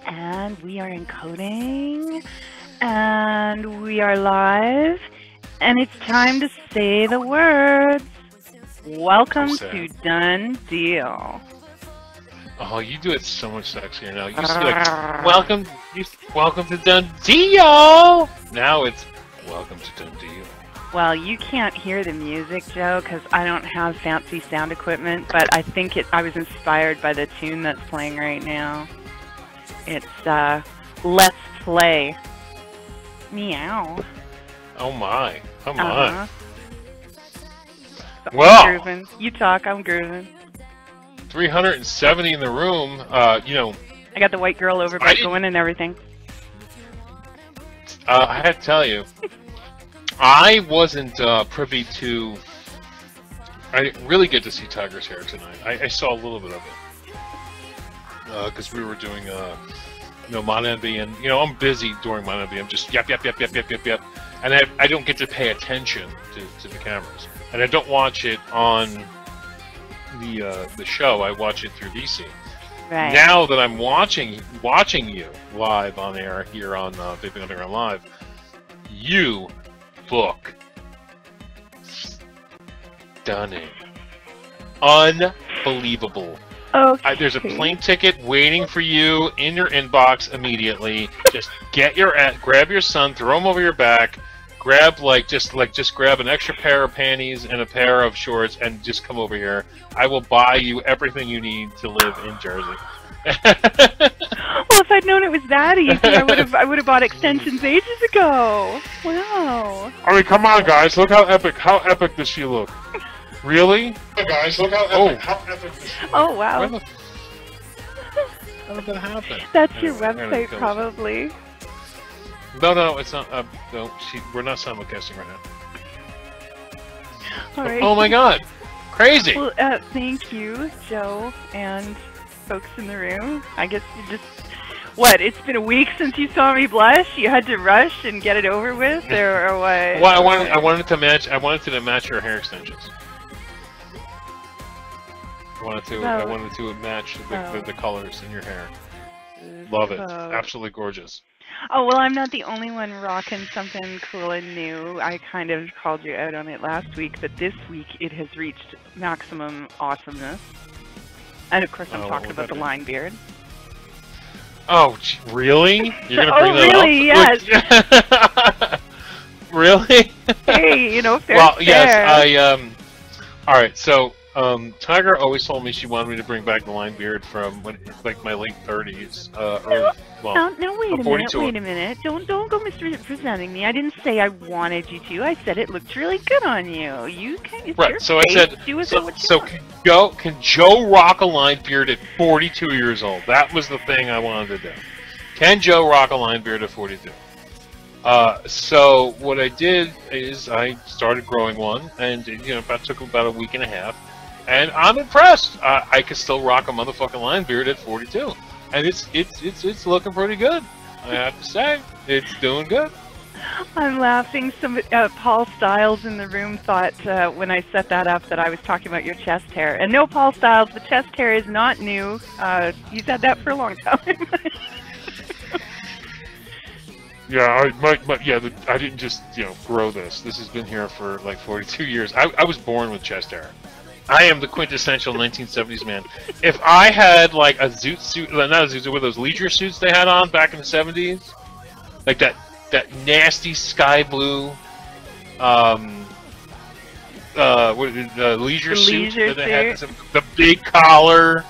And we are encoding, and we are live, and it's time to say the words. Welcome to DoneDeal. Oh, you do it so much sexier now. You used to be like, welcome to DoneDeal! Now it's, welcome to DoneDeal. Well, you can't hear the music, Joe, because I don't have fancy sound equipment, but I think I was inspired by the tune that's playing right now. It's, Let's Play. Meow. Oh my. Come on. So well, I'm grooving. You talk, I'm grooving. 370 in the room, you know. I got the white girl overbite going and everything. I had to tell you, I wasn't privy to. I didn't really get to see Tiger's hair tonight. I saw a little bit of it because we were doing, you know, MonMB, and you know I'm busy during MonMB. I'm just yep, and I don't get to pay attention to the cameras, and I don't watch it on the show. I watch it through VC. Right. Now that I'm watching you live on air here on Vaping Underground Live, you look stunning, unbelievable. Okay. There's a plane ticket waiting for you in your inbox immediately. Just grab your son, throw him over your back, grab just grab an extra pair of panties and a pair of shorts, and just come over here. I will buy you everything you need to live in Jersey. Well, if I'd known it was that easy, I would have bought extensions ages ago. Wow. I mean, come on, guys! Look how epic! How epic does she look? Really? Hey guys, look how epic! How epic does she look? Oh wow. How did that happen? That's your website, probably. No, it's not. No, we're not simulcasting right now. All right. Oh my God, crazy! Well, thank you, Joe, and folks in the room. I guess you just. What? It's been a week since you saw me blush. You had to rush and get it over with, or what? Well, I wanted to match your hair extensions. I wanted to match the colors in your hair. Love it. Absolutely gorgeous. Oh, well, I'm not the only one rocking something cool and new. I kind of called you out on it last week, but this week it has reached maximum awesomeness. And of course, I'm talking about the line beard. Oh, really? You're gonna bring that really? up? Yes. Really? Hey, you know, fair. Well, yes, all right, so Tiger always told me she wanted me to bring back the line beard from like my late 30s. No, wait a minute. Don't go misrepresenting me. I didn't say I wanted you to. I said it looked really good on you. You can. It's right. So I said. So can Joe rock a line beard at 42 years old? That was the thing I wanted to do. Can Joe rock a line beard at 42? So what I did is I started growing one, and you know, took about a week and a half, and I'm impressed. I can still rock a motherfucking line beard at 42, and it's looking pretty good. I have to say, it's doing good. I'm laughing. Paul Styles in the room thought when I set that up that I was talking about your chest hair. And no, Paul Styles, the chest hair is not new. He's had that for a long time. Yeah, I didn't just grow this. This has been here for like 42 years. I was born with chest hair. I am the quintessential 1970s man. If I had like a zoot suit, not a zoot suit, with those leisure suits they had on back in the 70s, like that nasty sky blue, leisure suit that they had, the big collar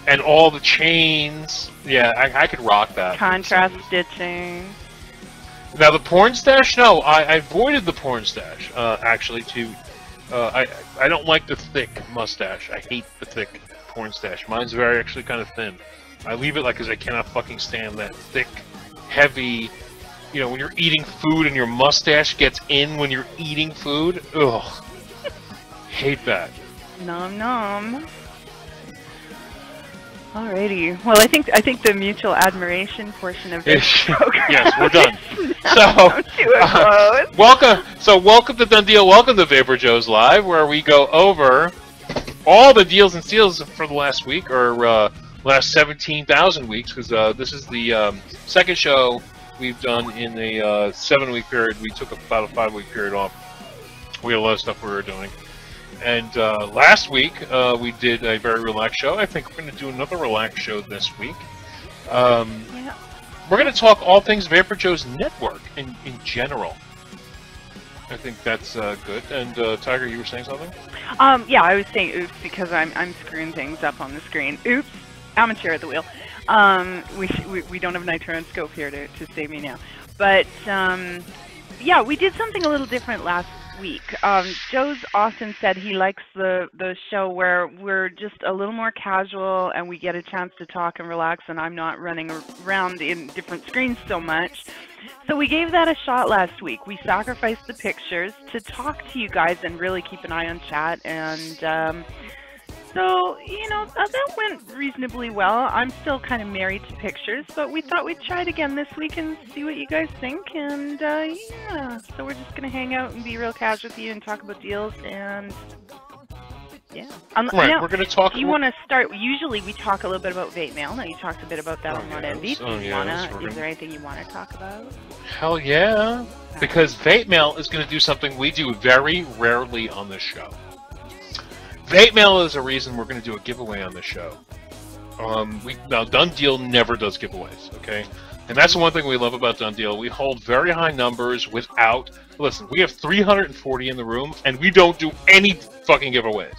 and all the chains. Yeah, I could rock that. Contrast stitching. Now the porn stash, no, I avoided the porn stash. Actually, I don't like the thick mustache. I hate the thick porn stash. Mine's actually kind of thin. I leave it because I cannot fucking stand that thick, heavy. You know, when you're eating food and your mustache gets in when you're eating food. Ugh. Hate that. Nom nom. Alrighty. Well, I think the mutual admiration portion of this program. Yes, we're done. Welcome to DoneDeal. Welcome to VaporJoe's Live, where we go over all the deals and steals for the last week, or last 17,000 weeks, because this is the second show we've done in a 7-week period. We took about a 5-week period off. We had a lot of stuff we were doing. And last week, we did a very relaxed show. I think we're going to do another relaxed show this week. Yeah. We're going to talk all things VaporJoe's network in general. I think that's good. And Tiger, you were saying something? Yeah, I was saying oops because I'm screwing things up on the screen. Oops, amateur at the wheel. We don't have Nitro and Scope here to save me now. But yeah, we did something a little different last week. Joe's Austin said he likes the show where we're just a little more casual and we get a chance to talk and relax, and I'm not running around in different screens so much. So we gave that a shot last week. We sacrificed the pictures to talk to you guys and really keep an eye on chat, and so, you know, that went reasonably well. I'm still kind of married to pictures, but we thought we'd try it again this week and see what you guys think, and yeah, so we're just going to hang out and be real casual with you and talk about deals, and yeah. Right, now, we're going to talk... You want to start... Usually we talk a little bit about vape mail. Now you talked a bit about that on DoneDeal. Is there anything you want to talk about? Hell yeah. Because vape mail is going to do something we do very rarely on this show. Vape mail is a reason we're going to do a giveaway on the show. Now, DoneDeal never does giveaways, okay? And that's the one thing we love about DoneDeal. We hold very high numbers without... Listen, we have 340 in the room, and we don't do any fucking giveaways.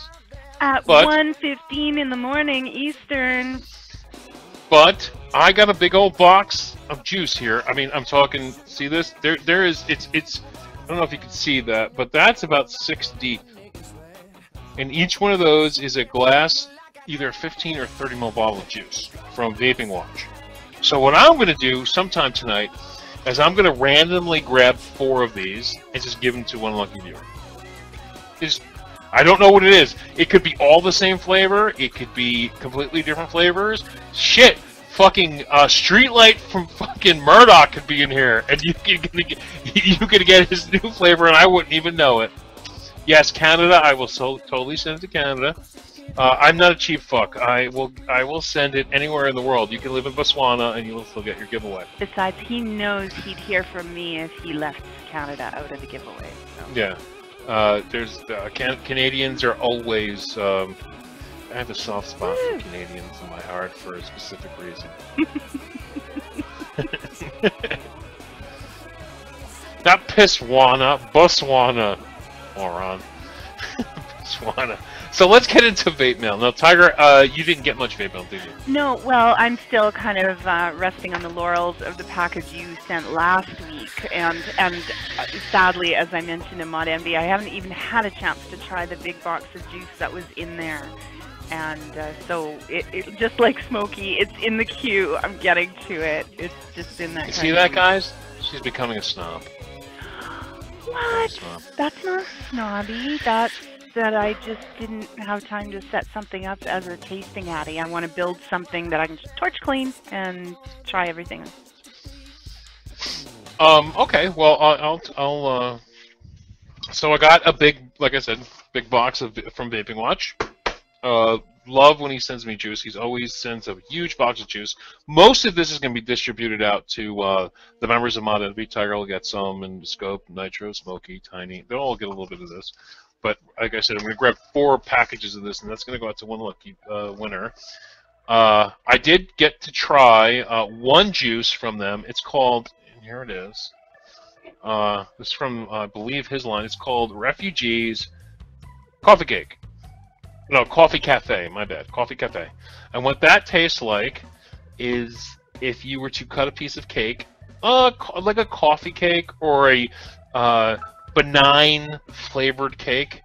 At 1:15 in the morning Eastern. But I got a big old box of juice here. I mean, I'm talking... See this? There is... It's... I don't know if you can see that, but that's about 6 deep. And each one of those is a glass, either 15 or 30 ml bottle of juice from Vaping Watch. So what I'm going to do sometime tonight is I'm going to randomly grab 4 of these and just give them to one lucky viewer. I don't know what it is. It could be all the same flavor. It could be completely different flavors. Shit! Fucking Streetlight from fucking Murdoch could be in here, and you could get his new flavor, and I wouldn't even know it. Yes, Canada. I will totally send it to Canada. I'm not a cheap fuck. I will send it anywhere in the world. You can live in Botswana, and you will still get your giveaway. Besides, he knows he'd hear from me if he left Canada out of the giveaway. So. Yeah. Canadians are always... I have a soft spot for Canadians in my heart for a specific reason. Not Piswana, Botswana, moron. Botswana. So let's get into vape mail. Now, Tiger, you didn't get much vape mail, did you? No, well, I'm still kind of resting on the laurels of the package you sent last week, and sadly, as I mentioned in Mod Envy, I haven't even had a chance to try the big box of juice that was in there. And so it just like Smokey, it's in the queue. I'm getting to it. It's just in that. You see that, guys? She's becoming a snob. What? That's not snobby. That's that I just didn't have time to set something up as a tasting addy. I want to build something that I can just torch clean and try everything. Okay. Well, I'll. So I got a big, like I said, big box from Vaping Watch. Love when he sends me juice. He always sends a huge box of juice. Most of this is going to be distributed out to the members of Mod Envy. Tiger will get some, and Scope, Nitro, Smokey, Tiny. They'll all get a little bit of this. But like I said, I'm going to grab 4 packages of this, and that's going to go out to one lucky winner. I did get to try one juice from them. It's called, and here it is. It's from, I believe, his line. It's called Refugees Coffee Cake. No, Coffee Cafe, my bad. Coffee Cafe. And what that tastes like is if you were to cut a piece of cake, like a coffee cake or a benign flavored cake,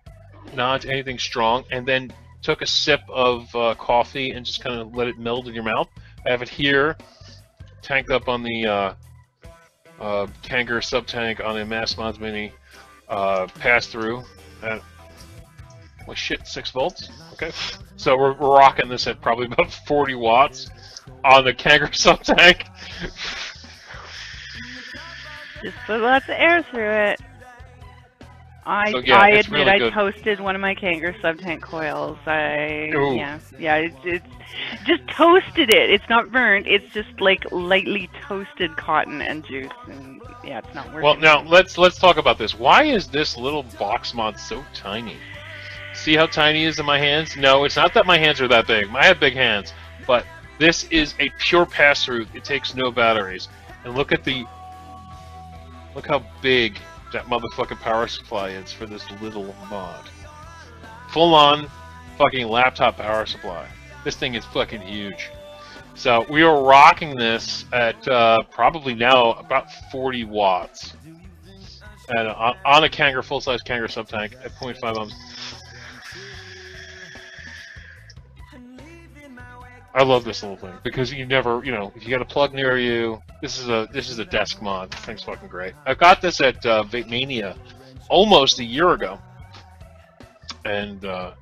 not anything strong, and then took a sip of coffee and just kind of let it meld in your mouth. I have it here, tanked up on the Kanger sub-tank on a Mass Mods Mini pass-through. Well, shit, 6 volts. Okay, so we're rocking this at probably about 40 watts on the Kanger sub-tank. Just put lots of air through it. I it's admit really I good. toasted one of my Kangaroo sub-tank coils. Ooh. It's just toasted it. It's not burnt. It's just like lightly toasted cotton and juice, and yeah, it's not working. Well, now let's talk about this. Why is this little box mod so tiny? See how tiny it is in my hands? No, it's not that my hands are that big. I have big hands, but this is a pure pass-through. It takes no batteries. And look how big that motherfucking power supply is for this little mod. Full-on fucking laptop power supply. This thing is fucking huge. So we are rocking this at probably now about 40 watts. And on a Kangaroo, full-size Kangaroo sub-tank at 0.5 ohms. I love this little thing because you never, if you got a plug near you, this is a desk mod. This thing's fucking great. I got this at Vape Mania almost a year ago, and so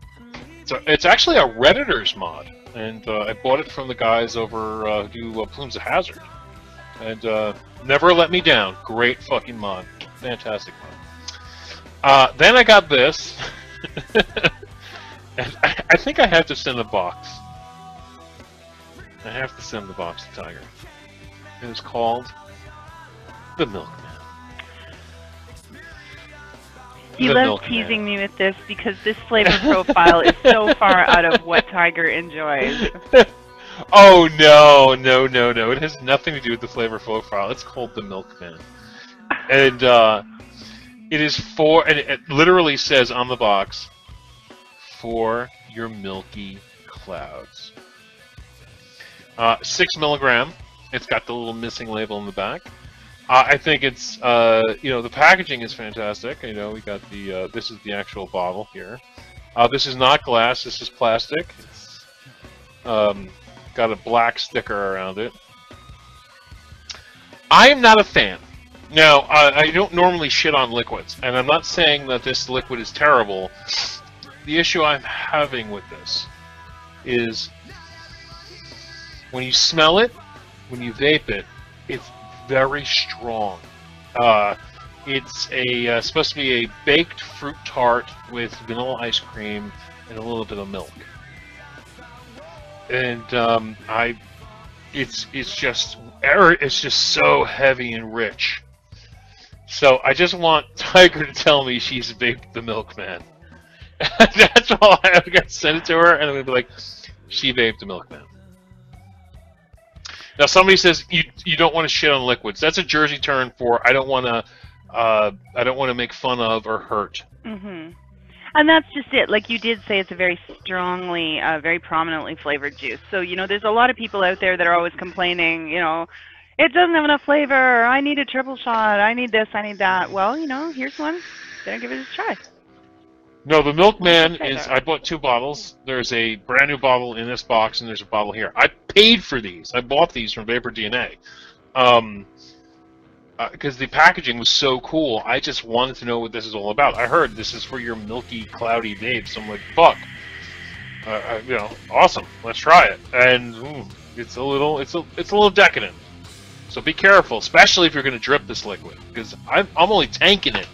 it's actually a Redditor's mod, and I bought it from the guys over who do Plumes of Hazard, and never let me down. Great fucking mod, fantastic mod. Then I got this, and I think I have to send a box. I have to send the box to Tiger. It is called the Milkman. He loves teasing me with this because this flavor profile is so far out of what Tiger enjoys. Oh no. It has nothing to do with the flavor profile. It's called the Milkman. And it is and it literally says on the box, for your milky clouds. 6 milligram. It's got the little missing label in the back. I think it's, the packaging is fantastic. We got the, this is the actual bottle here. This is not glass, this is plastic. It's got a black sticker around it. I am not a fan. Now, I don't normally shit on liquids, and I'm not saying that this liquid is terrible. The issue I'm having with this is when you smell it, when you vape it, it's very strong. It's supposed to be a baked fruit tart with vanilla ice cream and a little bit of milk. And it's just so heavy and rich. So I just want Tiger to tell me she's vaped the Milkman. That's all I'm gonna send it to her, and I'm gonna be like, she vaped the Milkman. Now somebody says you don't want to shit on liquids. That's a Jersey term for I don't want to make fun of or hurt. Mm-hmm. And that's just it. Like you did say, it's a very strongly, very prominently flavored juice. So there's a lot of people out there that are always complaining. It doesn't have enough flavor. I need a triple shot. I need this. I need that. Well, here's one. Better give it a try. No, the Milkman is, I bought 2 bottles. There's a brand new bottle in this box, and there's a bottle here. I paid for these. I bought these from VaporDNA. Because the packaging was so cool, I just wanted to know what this is all about. I heard this is for your milky, cloudy vapes. So I'm like, fuck. Awesome. Let's try it. And it's a little decadent. So be careful, especially if you're going to drip this liquid, because I'm only tanking it.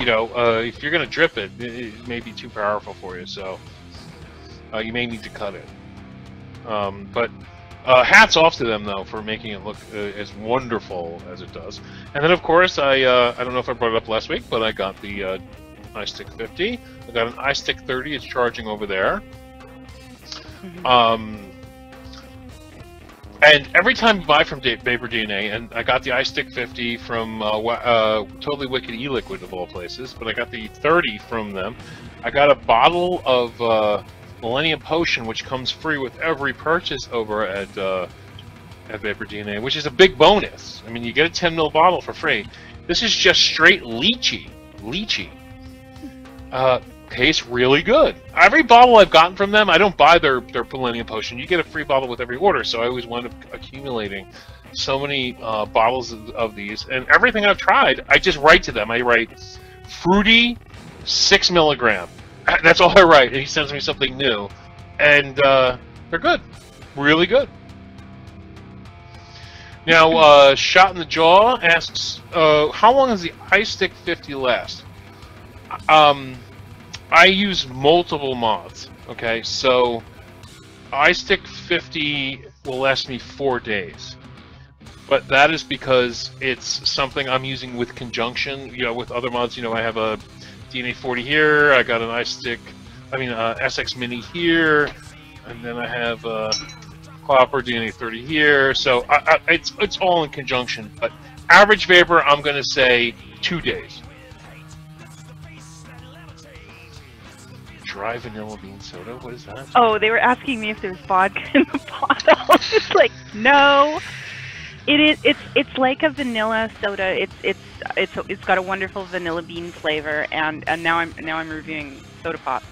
If you're going to drip it, it may be too powerful for you, so you may need to cut it. But hats off to them, though, for making it look as wonderful as it does. And then, of course, I don't know if I brought it up last week, but I got the iStick 50. I got an iStick 30. It's charging over there. Mm-hmm. And every time you buy from VaporDNA, and I got the iStick 50 from Totally Wicked e-Liquid of all places, but I got the 30 from them. I got a bottle of Millennium Potion, which comes free with every purchase over at VaporDNA, which is a big bonus. I mean, you get a 10 ml bottle for free. This is just straight lychee. Tastes really good. Every bottle I've gotten from them, I don't buy their Millennium Potion. You get a free bottle with every order, so I always wind up accumulating so many bottles of these. And everything I've tried, I just write to them. I write, fruity, 6 milligram. That's all I write, and he sends me something new. And they're good. Really good. Now, Shot in the Jaw asks, how long does the iStick 50 last? I use multiple mods. Okay, so iStick 50 will last me 4 days, but that is because it's something I'm using with conjunction. You know, with other mods. You know, I have a DNA 40 here. I got an iStick. SX Mini here, and then I have Copper DNA 30 here. So it's all in conjunction. But average vapor, I'm going to say 2 days. Dry vanilla bean soda? What is that? Oh, they were asking me if there's vodka in the bottle. It's like, no. It's like a vanilla soda. It's got a wonderful vanilla bean flavor, and now I'm reviewing soda pop.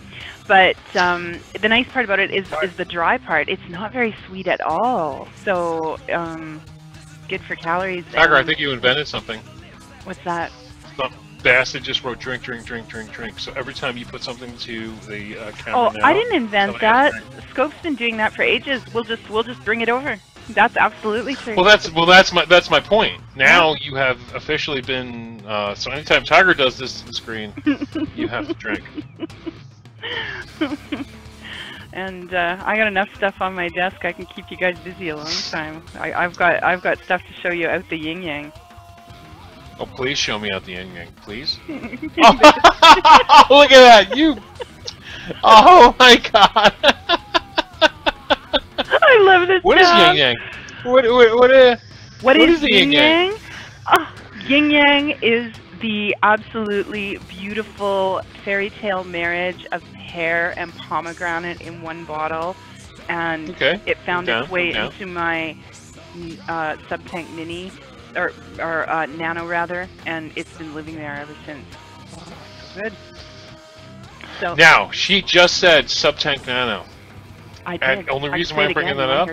But the nice part about it is the dry part. It's not very sweet at all. So good for calories. Tiger, I think you invented something. What's that? Bastard just wrote drink, drink, drink, drink, drink. So every time you put something to the camera Oh, now, I didn't invent that. Scope's been doing that for ages. We'll just bring it over. That's absolutely true. Well, that's my point. Now you have officially been. So anytime Tiger does this to the screen, you have to drink. And I got enough stuff on my desk. I can keep you guys busy a long time. I've got stuff to show you out the yin yang. Oh, please show me out the yin yang, please. Oh, look at that, you! Oh my god! I love this. What is yin yang? What is the yin yang? Yin yang is the absolutely beautiful fairy tale marriage of pear and pomegranate in one bottle, and it found its way into my Subtank Mini. Or Nano rather, and it's been living there ever since. Good. So now she just said Subtank Nano. I did. And the only reason why I'm bringing that up.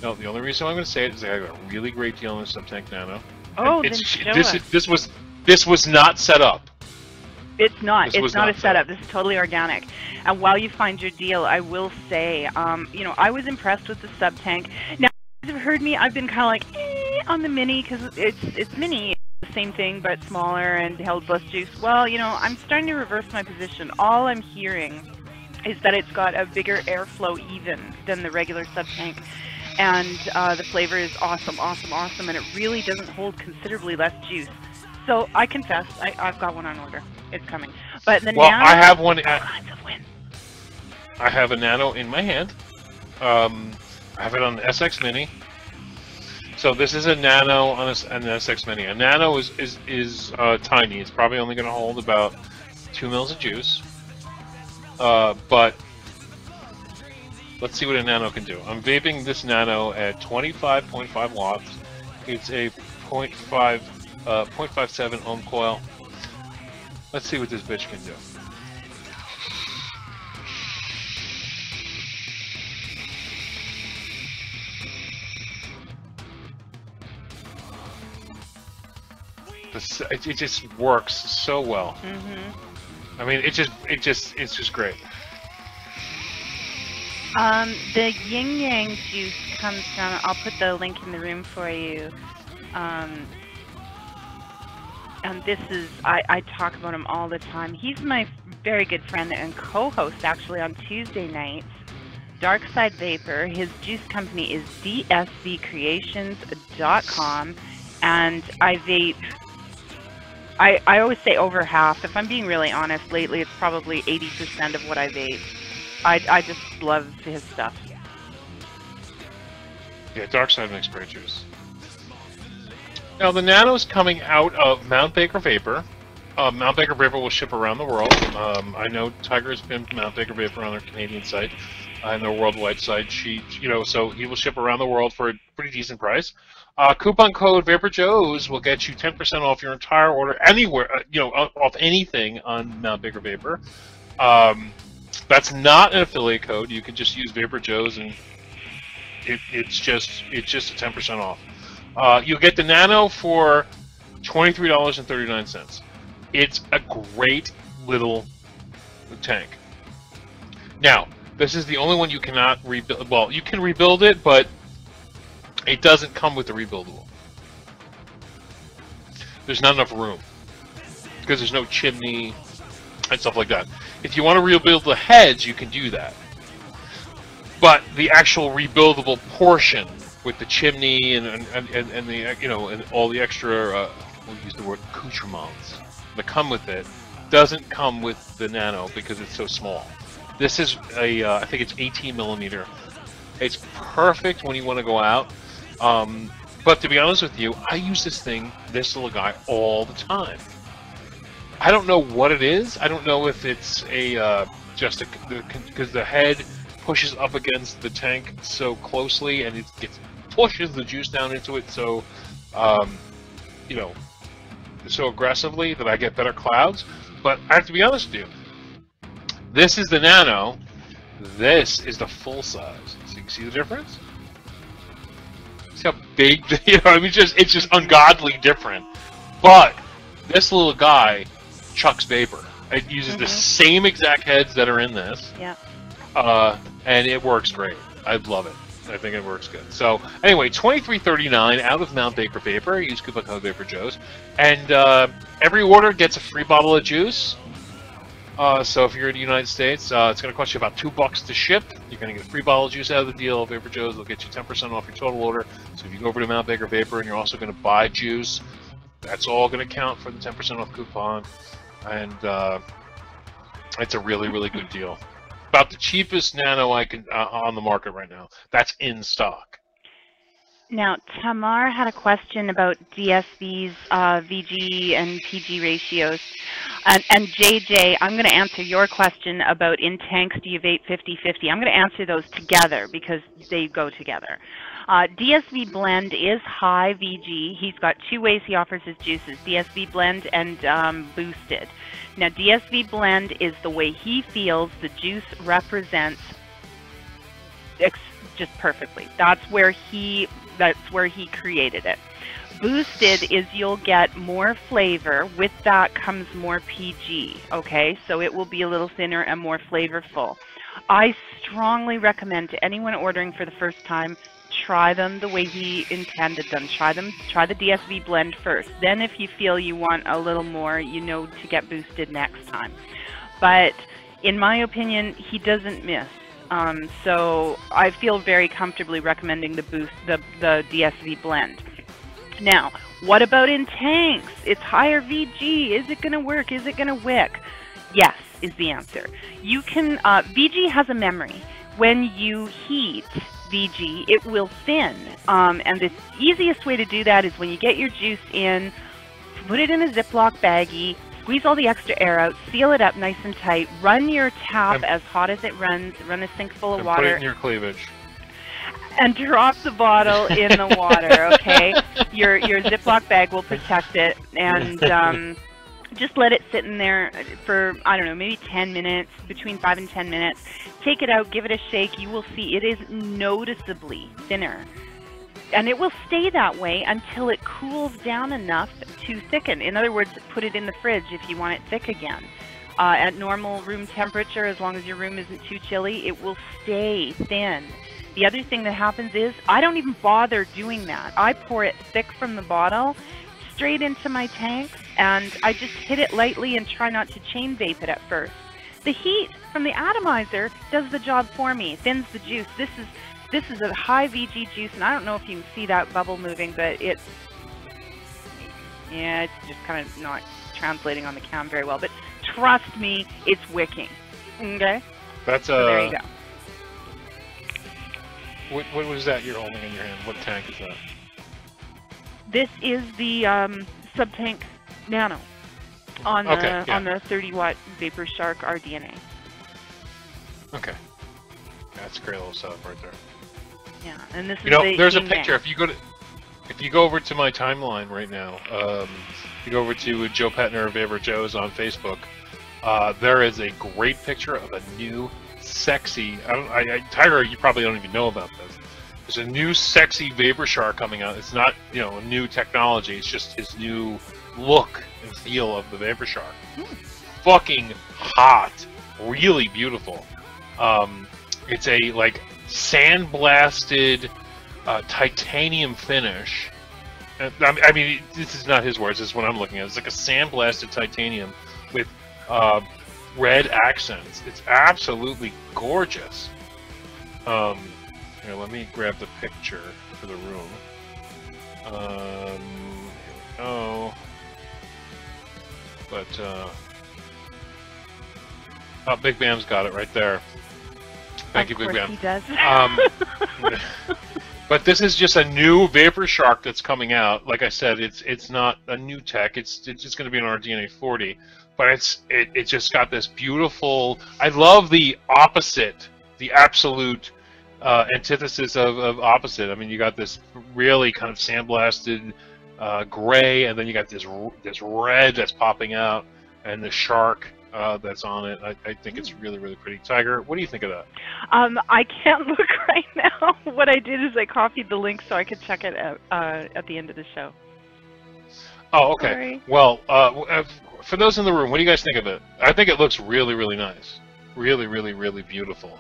No, the only reason I'm going to say it is I got a really great deal on the Subtank Nano. Oh, this was not set up. It's not. It's not a setup. This is totally organic. And while you find your deal, I will say, you know, I was impressed with the Subtank. Now, you have heard me. I've been kind of like on the Mini because it's Mini, it's the same thing but smaller and held less juice. Well, you know, I'm starting to reverse my position. All I'm hearing is that it's got a bigger airflow even than the regular Subtank, and the flavor is awesome, and it really doesn't hold considerably less juice. So I confess, I've got one on order. It's coming. But the Nano, I have one. I have a Nano in my hand. I have it on the SX Mini. So this is a Nano on an SX Mini. A Nano is tiny. It's probably only going to hold about 2 mils of juice. But let's see what a Nano can do. I'm vaping this Nano at 25.5 watts. It's a 0.57 ohm coil. Let's see what this bitch can do. It just works so well. I mean, it's just great. The yin yang juice comes from. I'll put the link in the room for you. And this is, I talk about him all the time. He's my very good friend and co-host actually on Tuesday nights. Dark Side Vapor. His juice company is dsvcreations.com, and I vape. I always say over half. If I'm being really honest, lately it's probably 80% of what I vape. I just love his stuff. Yeah, Dark Side makes great juice. Now the Nano's coming out of Mount Baker Vapor. Mount Baker Vapor will ship around the world. I know Tiger's been Mount Baker Vapor on their Canadian site and their worldwide site. So he will ship around the world for a pretty decent price. Coupon code VaporJoes will get you 10% off your entire order anywhere, off anything on Mount Baker Vapor. That's not an affiliate code. You can just use VaporJoes, and it's just a 10% off. You'll get the Nano for $23.39. It's a great little tank. Now, this is the only one you cannot rebuild. Well, you can rebuild it, but it doesn't come with the rebuildable. There's not enough room. because there's no chimney and stuff like that. If you want to rebuild the heads, you can do that. But the actual rebuildable portion with the chimney and the and all the extra we'll use the word accoutrements that come with it doesn't come with the Nano because it's so small. This is a I think it's 18 millimeter. It's perfect when you want to go out. But to be honest with you, I use this little guy, all the time. I don't know what it is. I don't know if it's because the head pushes up against the tank so closely, and it pushes the juice down into it so, so aggressively that I get better clouds. But I have to be honest with you. This is the Nano. This is the full size. So you can see the difference. See how big? I mean, it's just ungodly different. But this little guy chucks vapor. It uses the same exact heads that are in this. Yeah. And it works great. I love it. I think it works good. So anyway, $23.39 out of Mount Baker Vapor. Use coupon code VaporJoes, and every order gets a free bottle of juice. So if you're in the United States, it's going to cost you about $2 to ship. You're going to get a free bottle of juice out of the deal. VaporJoes will get you 10% off your total order. So if you go over to Mount Baker Vapor and you're also going to buy juice, that's all going to count for the 10% off coupon. And it's a really, really good deal. About the cheapest Nano I can on the market right now. That's in stock. Now, Tamar had a question about DSV's VG and PG ratios. And JJ, I'm going to answer your question about in tanks, do you vape 50-50? I'm going to answer those together because they go together. DSV Blend is high VG. He's got two ways he offers his juices, DSV Blend and Boosted. Now, DSV Blend is the way he feels the juice represents just perfectly. That's where he created it. Boosted is you'll get more flavor. With that comes more PG, okay? So it will be a little thinner and more flavorful. I strongly recommend to anyone ordering for the first time, try them the way he intended them. Try the DSV Blend first. Then if you feel you want a little more, to get Boosted next time. But in my opinion, he doesn't miss. So I feel very comfortably recommending the DSV Blend. Now, what about in tanks? It's higher VG. Is it going to work? Is it going to wick? Yes, is the answer. You can, VG has a memory. When you heat VG, it will thin. And the easiest way to do that is when you get your juice in, put it in a Ziploc baggie, squeeze all the extra air out, seal it up nice and tight, run your tap as hot as it runs, run a sink full of water. Put it in your cleavage. And drop the bottle in the water, okay? Your Ziploc bag will protect it, and just let it sit in there for, I don't know, maybe 10 minutes, between 5 and 10 minutes. Take it out, give it a shake. You will see it is noticeably thinner. And it will stay that way until it cools down enough to thicken. In other words, put it in the fridge if you want it thick again. At normal room temperature, as long as your room isn't too chilly, it will stay thin. The other thing that happens is I don't even bother doing that. I pour it thick from the bottle straight into my tanks, and I just hit it lightly and try not to chain vape it at first. The heat from the atomizer does the job for me, thins the juice. This is a high VG juice, and I don't know if you can see that bubble moving, but it's just kind of not translating on the cam very well. But trust me, it's wicking. Okay? That's so there you go. What was that you're holding in your hand? What tank is that? This is the sub-tank Nano on the 30-watt Vapor Shark RDNA. Okay. That's a great little setup right there. Yeah, and this is there's a picture. If you go over to my timeline right now, you go over to Joe Petner of VaporJoes on Facebook. There is a great picture of a new sexy. Tiger, you probably don't even know about this. There's a new sexy Vapor Shark coming out. It's not a new technology. It's just his new look and feel of the Vapor Shark. Fucking hot, really beautiful. It's a like sandblasted titanium finish I mean, this is not his words. This is what I'm looking at. It's like a sandblasted titanium with red accents. It's absolutely gorgeous. Here, let me grab the picture for the room. Here we go. But, oh, Big Bam's got it right there. Thank you, Big Bam. He does. But this is just a new Vapor Shark that's coming out. Like I said, it's not a new tech. It's just going to be an RDNA 40, but it just got this beautiful. I love the opposite, the absolute antithesis of opposite. I mean, you got this really kind of sandblasted gray, and then you got this red that's popping out, and the shark that's on it. I think it's really, really pretty. Tiger, what do you think of that? I can't look right now. What I did is I copied the link so I could check it out at the end of the show. Oh, okay. Sorry. Well, for those in the room, what do you guys think of it? I think it looks really, really nice. Really, really, really beautiful.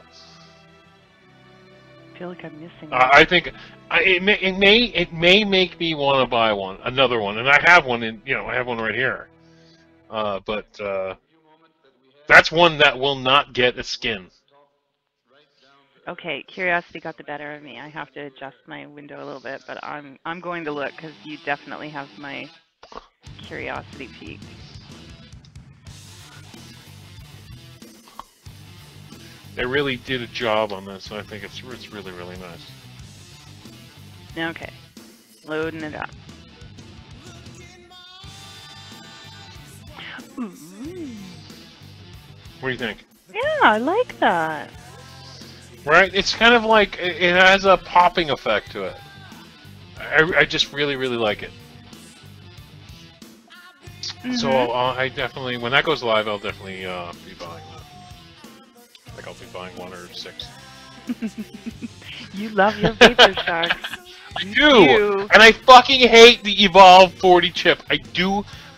I feel like I'm missing. I think it may make me want to buy another one, and I have one I have one right here. But that's one that will not get a skin. Okay, curiosity got the better of me. I have to adjust my window a little bit, but I'm going to look because you definitely have my curiosity peaked. They really did a job on this, and I think it's really, really nice. Okay, loading it up. Ooh. What do you think? Yeah, I like that. Right? It's kind of like, it has a popping effect to it. I just really, really like it. Mm-hmm. So I definitely, when that goes live, I'll definitely be buying that. I think I'll be buying 1 or 6. You love your Vapor Sharks. I do! And I fucking hate the Evolve 40 chip. I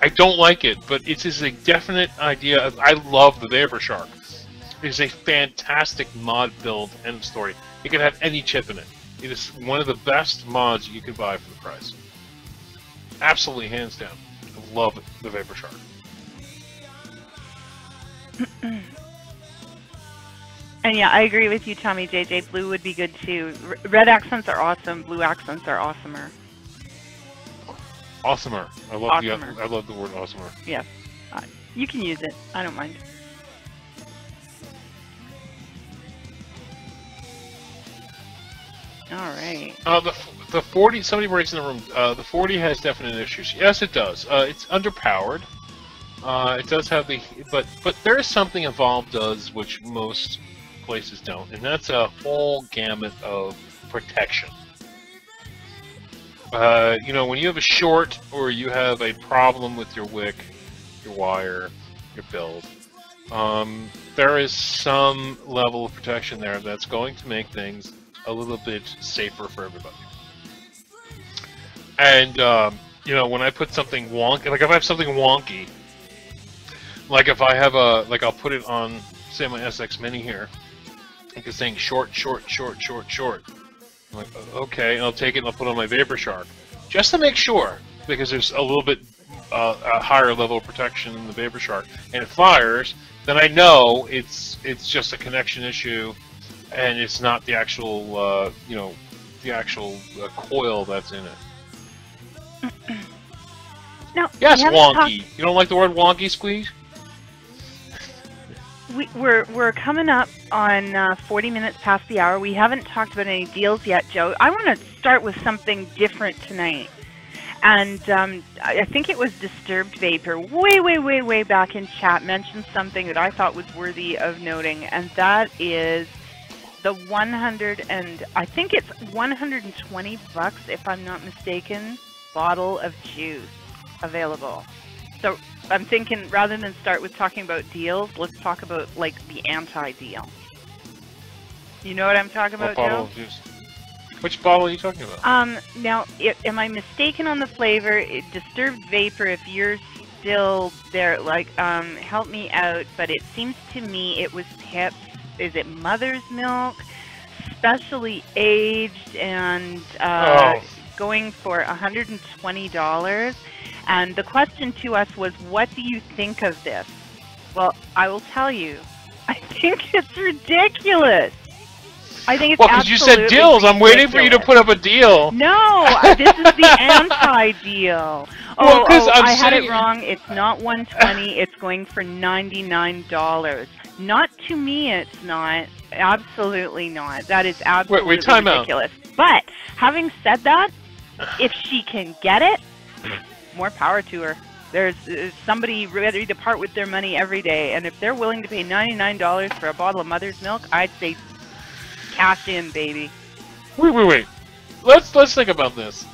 don't like it, but it is a definite idea. I love the Vapor Shark. It is a fantastic mod build, end of story. You can have any chip in it. It is one of the best mods you can buy for the price. Absolutely, hands down. I love the Vapor Shark. And yeah, I agree with you, Tommy JJ. Blue would be good too. Red accents are awesome. Blue accents are awesomer. Awesomer. I love the word awesomer. Yes. You can use it. I don't mind. All right. The 40. Somebody breaks in the room. The 40 has definite issues. Yes, it does. It's underpowered. It does have the, but there is something Evolve does which most places don't, and that's a whole gamut of protection. You know, when you have a short or you have a problem with your wick, your wire, your build, there is some level of protection there that's going to make things a little bit safer for everybody. And you know, when I put something wonky, like if I have something wonky, like if I have I'll put it on, say, my SX Mini here, like it's saying short. I'm like, okay, and I'll take it and I'll put it on my Vapor Shark, just to make sure, because there's a little bit a higher level of protection in the Vapor Shark, and it fires, then I know it's just a connection issue, and it's not the actual you know, the actual coil that's in it. No. Yes, wonky. You don't like the word wonky, Squeeze? We're coming up on 40 minutes past the hour. We haven't talked about any deals yet, Joe. I want to start with something different tonight. And I think it was Disturbed Vapor, way back in chat, mentioned something that I thought was worthy of noting, and that is the 100 and I think it's $120, if I'm not mistaken, bottle of juice available. So I'm thinking, rather than start with talking about deals, let's talk about like the anti-deal. You know what I'm talking about, Joe? Bottle of juice. Which bottle are you talking about? Now, am I mistaken on the flavor? Disturbed Vapor, if you're still there, like, help me out, but it seems to me it was Pep's, is it Mother's Milk? Specially aged and going for $120. And the question to us was, what do you think of this? Well, I will tell you, I think it's ridiculous. I think it's well, because you said deals. I'm waiting for you to put up a deal. No, this is the anti-deal. Well, I had it wrong. It's not $120. It's going for $99. Not to me, it's not. Absolutely not. That is absolutely ridiculous. But having said that, if she can get it, more power to her. There's somebody ready to part with their money every day, and if they're willing to pay $99 for a bottle of mother's milk, I'd say cash in, baby. Wait. Let's think about this.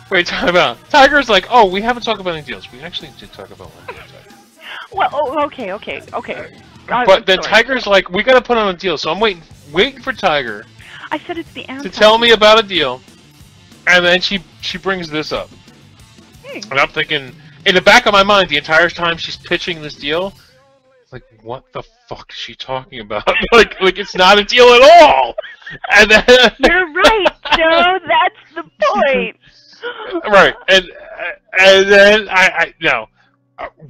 Wait, time out. Tiger's like, oh, we haven't talked about any deals. We actually did talk about one deal, Tiger. Well, okay. But then Tiger's like, we gotta put on a deal. So I'm waiting for Tiger. I said it's the answer. To tell me about a deal, and then she brings this up. And I'm thinking, in the back of my mind, the entire time she's pitching this deal, like, what the fuck is she talking about? like it's not a deal at all. And then you're right, Joe. That's the point. Right, and then I no,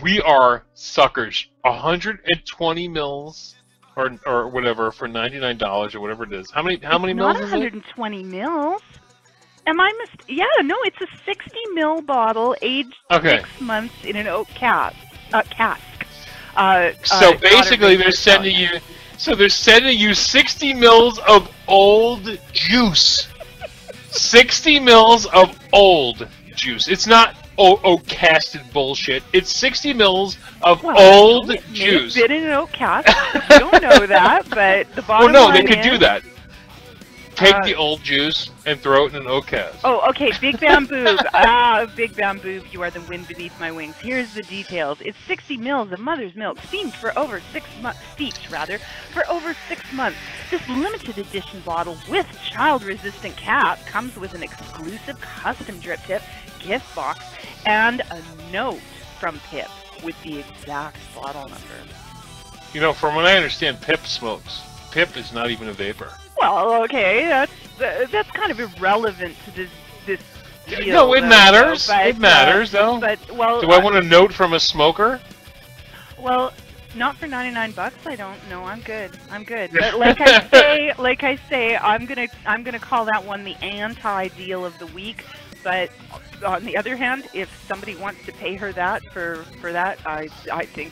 we are suckers. 120 mils or whatever for $99 or whatever it is. How many mils is it? 120 mils. Am I yeah, no, it's a 60 ml bottle, aged 6 months in an oak cask. So basically, they're sending you. So they're sending you 60 mils of old juice. 60 mils of old juice. It's not oak-casted bullshit. It's 60 mils of old juice. It's been in an oak cask. You don't know that, but the bottom line they could do that. Take the old juice and throw it in an oak cask. Oh, okay. Big Bamboo. Big Bamboo, you are the wind beneath my wings. Here's the details. It's 60 mils of mother's milk steeped for over 6 months. For over 6 months. This limited edition bottle with child-resistant cap comes with an exclusive custom drip tip, gift box, and a note from Pip with the exact bottle number. You know, from what I understand, Pip smokes. Pip is not even a vapor. Well, okay, that's kind of irrelevant to this deal. No, it matters. It matters, though. But well, do I want a note from a smoker? Well, not for $99. I don't. No, I'm good. But like I say, I'm gonna call that one the anti-deal of the week. But on the other hand, if somebody wants to pay her that for that, I think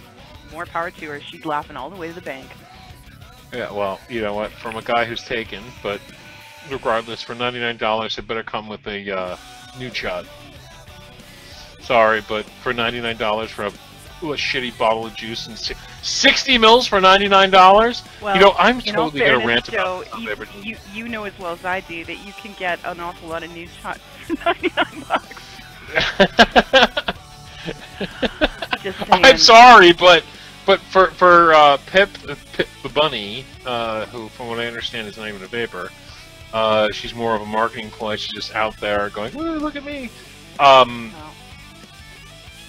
more power to her. She's laughing all the way to the bank. Yeah, well, you know what? From a guy who's taken, but regardless, for $99, it better come with a new shot. Sorry, but for $99 for a shitty bottle of juice and 60 mils for $99? Well, you know, I'm totally going to rant about Joe, you know as well as I do that you can get an awful lot of new shots for $99. Just saying. I'm sorry, but for Pip the bunny, who from what I understand is not even a vapor, she's more of a marketing ploy. She's just out there going, "Ooh, look at me."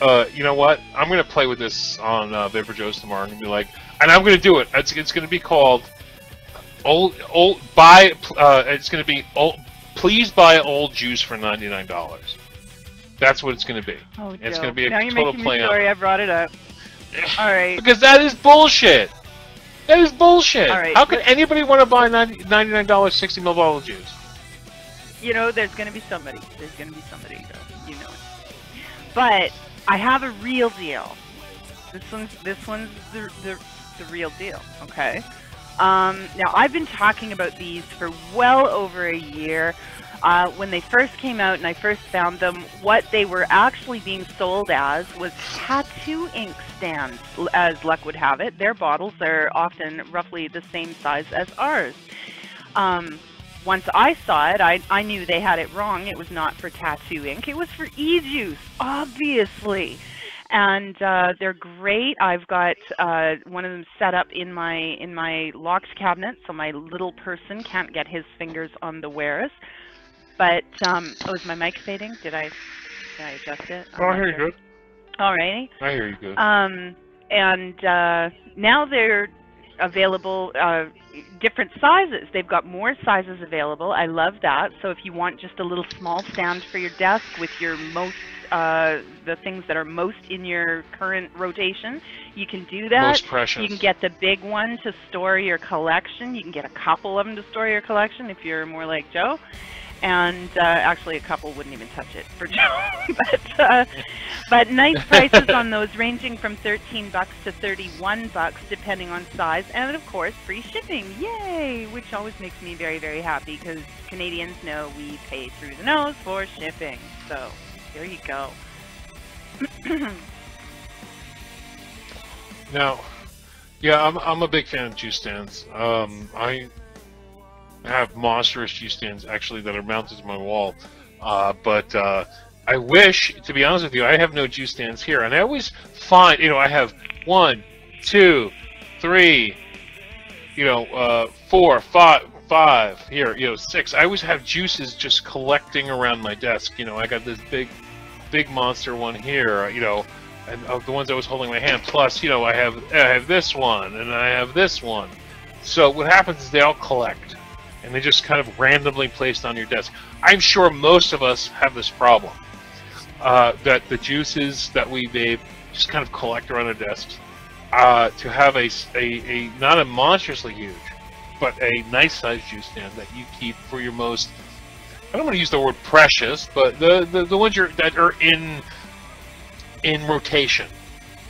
You know what? I'm gonna play with this on VaporJoe's tomorrow and be like, and I'm gonna do it. It's gonna be called it's gonna be please buy old juice for $99. That's what it's gonna be. Oh, it's Joe. gonna be a now total play. Sorry, I brought it up. All right. Because that is bullshit. That is bullshit. All right. How could anybody want to buy $99 60 ml bottle of juice? You know, there's going to be somebody. There's going to be somebody, though. You know it. But I have a real deal. This one's the real deal. Okay. Now I've been talking about these for well over a year. When they first came out and I first found them, what they were actually being sold as was tattoo ink stands, as luck would have it. Their bottles are often roughly the same size as ours. Once I saw it, I knew they had it wrong. It was not for tattoo ink. It was for e-juice, obviously. And they're great. I've got one of them set up in my locked cabinet, so my little person can't get his fingers on the wares. But, is my mic fading? Did I adjust it? Oh, I hear you good. Alrighty. I hear you good. And now they're available different sizes. They've got more sizes available. I love that. So if you want just a little small stand for your desk with your most the things that are most in your current rotation, you can do that. Most precious. You can get the big one to store your collection. You can get a couple of them to store your collection if you're more like Joe. And actually, a couple wouldn't even touch it for Joe. But nice prices on those, ranging from $13 to $31, depending on size, and of course, free shipping. Yay! Which always makes me very, very happy because Canadians know we pay through the nose for shipping. So there you go. Now, yeah, I'm a big fan of juice stands. I have monstrous juice stands actually that are mounted to my wall, but I wish, to be honest with you, I have no juice stands here, and I always find, you know, I have 1, 2, 3, you know, 4, 5 here, you know, 6. I always have juices just collecting around my desk. You know, I got this big monster one here, you know, and of the ones I was holding in my hand. Plus, you know, I have this one and I have this one. So what happens is they all collect, and they just kind of randomly placed on your desk. I'm sure most of us have this problem, that the juices that we vape just kind of collect around our desks. To have a not a monstrously huge, but a nice sized juice stand that you keep for your most, I don't want to use the word precious, but the ones that are in rotation.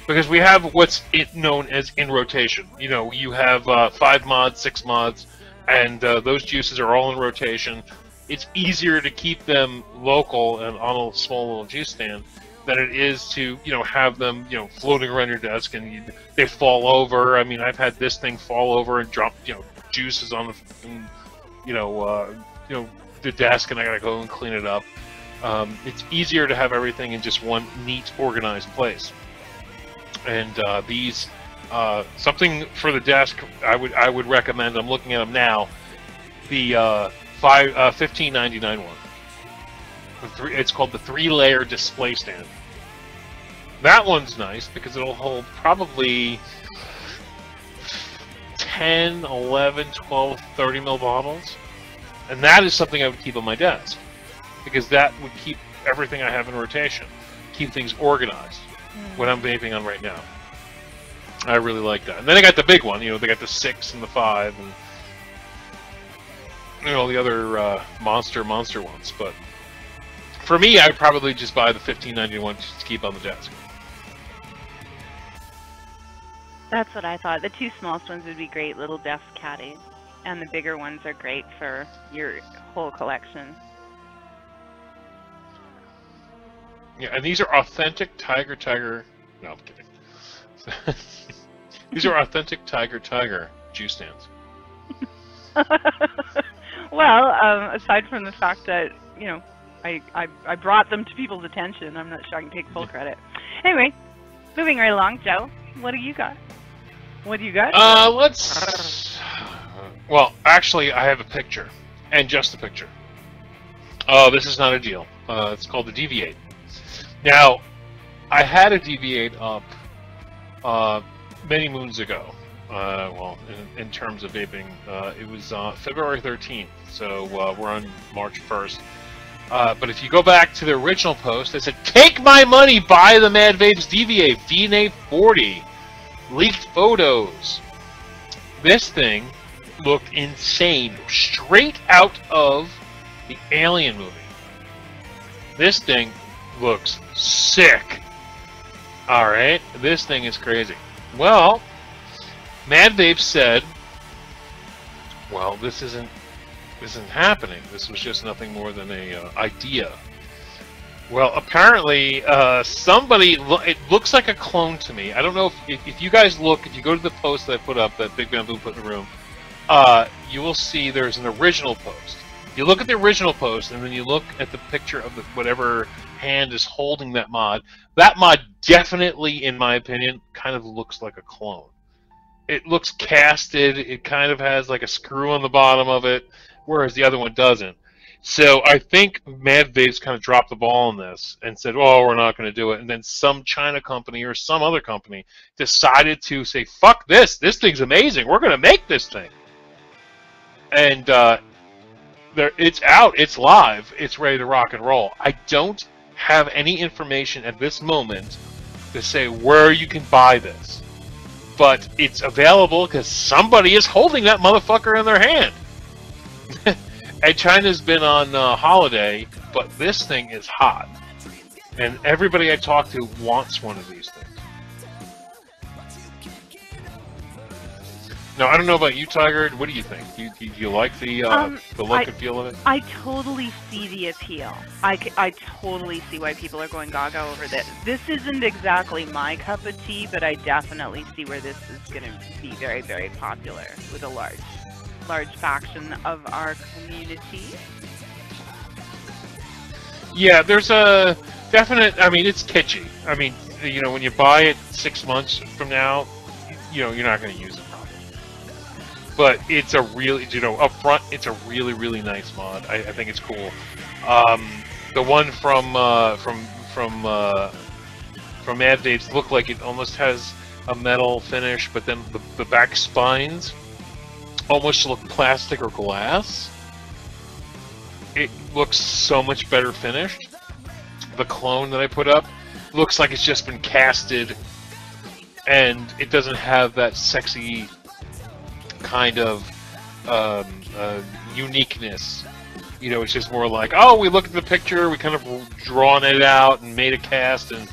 Because we have what's known as in rotation. You know, you have 5 mods, 6 mods, and those juices are all in rotation. It's easier to keep them local and on a small little juice stand than it is to, you know, have them, you know, floating around your desk and they fall over. I mean, I've had this thing fall over and drop, you know, juices on the desk, and I gotta go and clean it up. It's easier to have everything in just one neat, organized place. And these. Something for the desk, I would recommend. I'm looking at them now. The $15.99 one. It's called the 3-layer display stand. That one's nice because it'll hold probably 10, 11, 12, 30 ml bottles, and that is something I would keep on my desk because that would keep everything I have in rotation, keep things organized. What I'm vaping on right now. I really like that. And then they got the big one, you know, they got the 6 and the 5 and, you know, the other monster ones. But for me, I'd probably just buy the $15.91 just to keep on the desk. That's what I thought. The 2 smallest ones would be great little desk caddies, and the bigger ones are great for your whole collection. Yeah, and these are authentic TygerTyger. No, I'm kidding. These are authentic TygerTyger juice stands. Well, aside from the fact that, you know, I brought them to people's attention, I'm not sure I can take full credit. Anyway, moving right along, Joe, what do you got? What do you got? Well, actually, I have a picture, and just a picture. Oh, this is not a deal. It's called the Deviate. Now, I had a Deviate up many moons ago. Well, in terms of vaping, it was February 13th, so we're on March 1st. But if you go back to the original post, it said, "Take my money, buy the Mad Vapes Deviate DNA 40." Leaked photos. This thing looked insane, straight out of the Alien movie. This thing looks sick. Alright, this thing is crazy. Well, Mad Vape said, well, this isn't happening. This was just nothing more than a idea. Well, apparently, somebody, it looks like a clone to me. I don't know if you guys look, if you go to the post that I put up, that Big Bamboo put in the room, you will see there's an original post. You look at the original post, and then you look at the picture of whatever hand is holding that mod. That mod definitely, in my opinion, kind of looks like a clone. It looks casted. It kind of has like a screw on the bottom of it, whereas the other one doesn't. So I think Mad Vapes kind of dropped the ball on this and said, "Oh, we're not going to do it." And then some China company or some other company decided to say, "Fuck this! This thing's amazing. We're going to make this thing." And it's out. It's live. It's ready to rock and roll. I don't have any information at this moment to say where you can buy this, but it's available because somebody is holding that motherfucker in their hand. And China's been on holiday, but this thing is hot. And everybody I talk to wants one of these things. Now, I don't know about you, Tiger. What do you think? Do you like the look and feel of it? I totally see the appeal. I totally see why people are going gaga over this. This isn't exactly my cup of tea, but I definitely see where this is going to be very, very popular with a large faction of our community. Yeah, there's a definite. I mean, it's kitschy. I mean, you know, when you buy it 6 months from now, you know, you're not going to use it probably. But it's a really, you know, up front, it's a really, really nice mod. I think it's cool. The one from Mad Vapes looked like it almost has a metal finish, but then the back spines almost look plastic or glass. It looks so much better finished. The clone that I put up looks like it's just been casted, and it doesn't have that sexy kind of uniqueness. You know, it's just more like, oh, we look at the picture, we kind of drawn it out and made a cast, and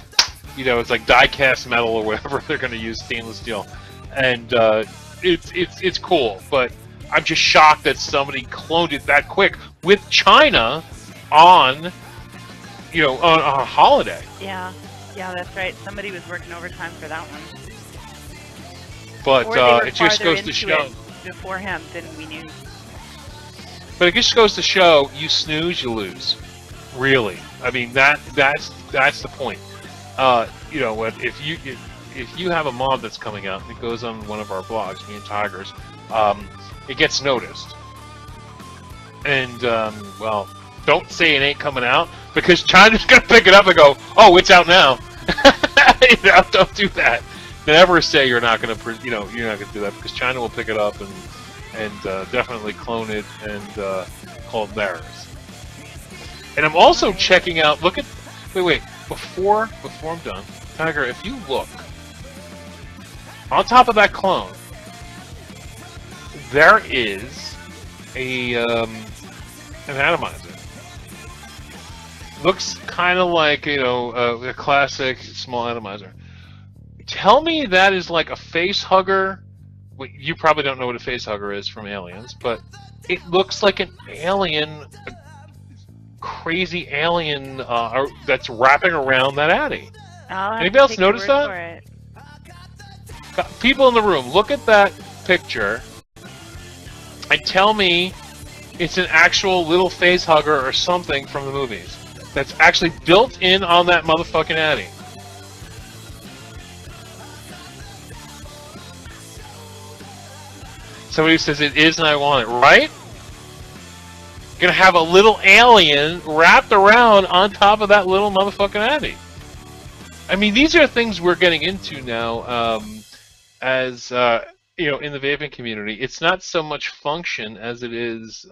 you know, it's like die-cast metal or whatever they're going to use, stainless steel, and it's cool. But I'm just shocked that somebody cloned it that quick with China on, you know, on a holiday. Yeah, that's right. Somebody was working overtime for that one. But it just goes to show. Beforehand than we knew. But it just goes to show, you snooze, you lose. Really, I mean that's the point. You know what? If you have a mod that's coming out, and it goes on one of our blogs, me and Tigers, it gets noticed. And well, don't say it ain't coming out, because China's gonna pick it up and go, "Oh, it's out now." You know, don't do that. Never say you're not gonna, you know, you're not gonna do that, because China will pick it up and definitely clone it and call it theirs. And I'm also checking out. Look at, wait, before I'm done, Tiger, if you look on top of that clone, there is an atomizer. Looks kind of like, you know, a classic small atomizer. Tell me that is like a face hugger. Well, you probably don't know what a face hugger is from Aliens, but it looks like an alien, a crazy alien that's wrapping around that Addy. Anybody else notice that? People in the room, look at that picture and tell me it's an actual little face hugger or something from the movies that's actually built in on that motherfucking Addy. Somebody says it is and I want it, right? You're gonna have a little alien wrapped around on top of that little motherfucking Addy. I mean, these are things we're getting into now, as you know, in the vaping community. It's not so much function as it is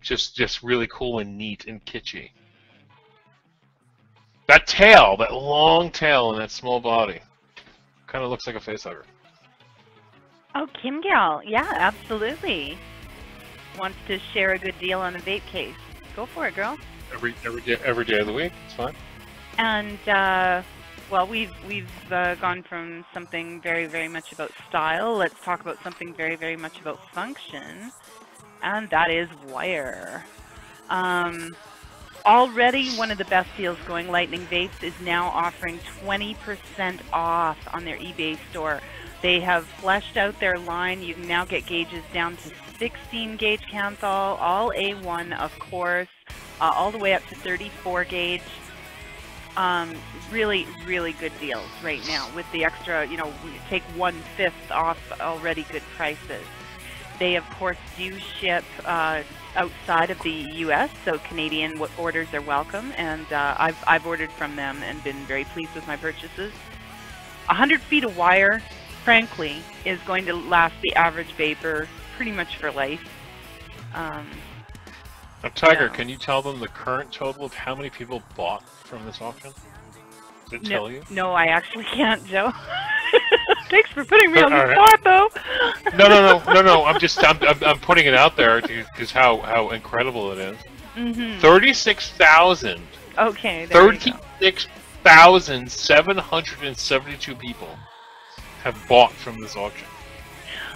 just really cool and neat and kitschy. That tail, that long tail and that small body, kind of looks like a facehugger. Oh, Kim Gal, yeah, absolutely. Wants to share a good deal on a vape case. Go for it, girl. Every day of the week, it's fine. And well, we've gone from something very, very much about style. Let's talk about something very, very much about function, and that is wire. Already one of the best deals going. Lightning Vapes is now offering 20% off on their eBay store. They have fleshed out their line. You can now get gauges down to 16 gauge Canthal, all A1 of course, all the way up to 34 gauge. Really, really good deals right now with the extra, you know, take 1/5 off already good prices. They, of course, do ship outside of the U.S., so Canadian orders are welcome, and I've ordered from them and been very pleased with my purchases. 100 feet of wire, frankly, is going to last the average vapor pretty much for life. Now, Tiger, can you tell them the current total of how many people bought from this auction? Did it tell you? No, I actually can't, Joe. Thanks for putting me on the spot, though. No. I'm putting it out there because how incredible it is. 36,000. Okay. 36,772 people have bought from this auction.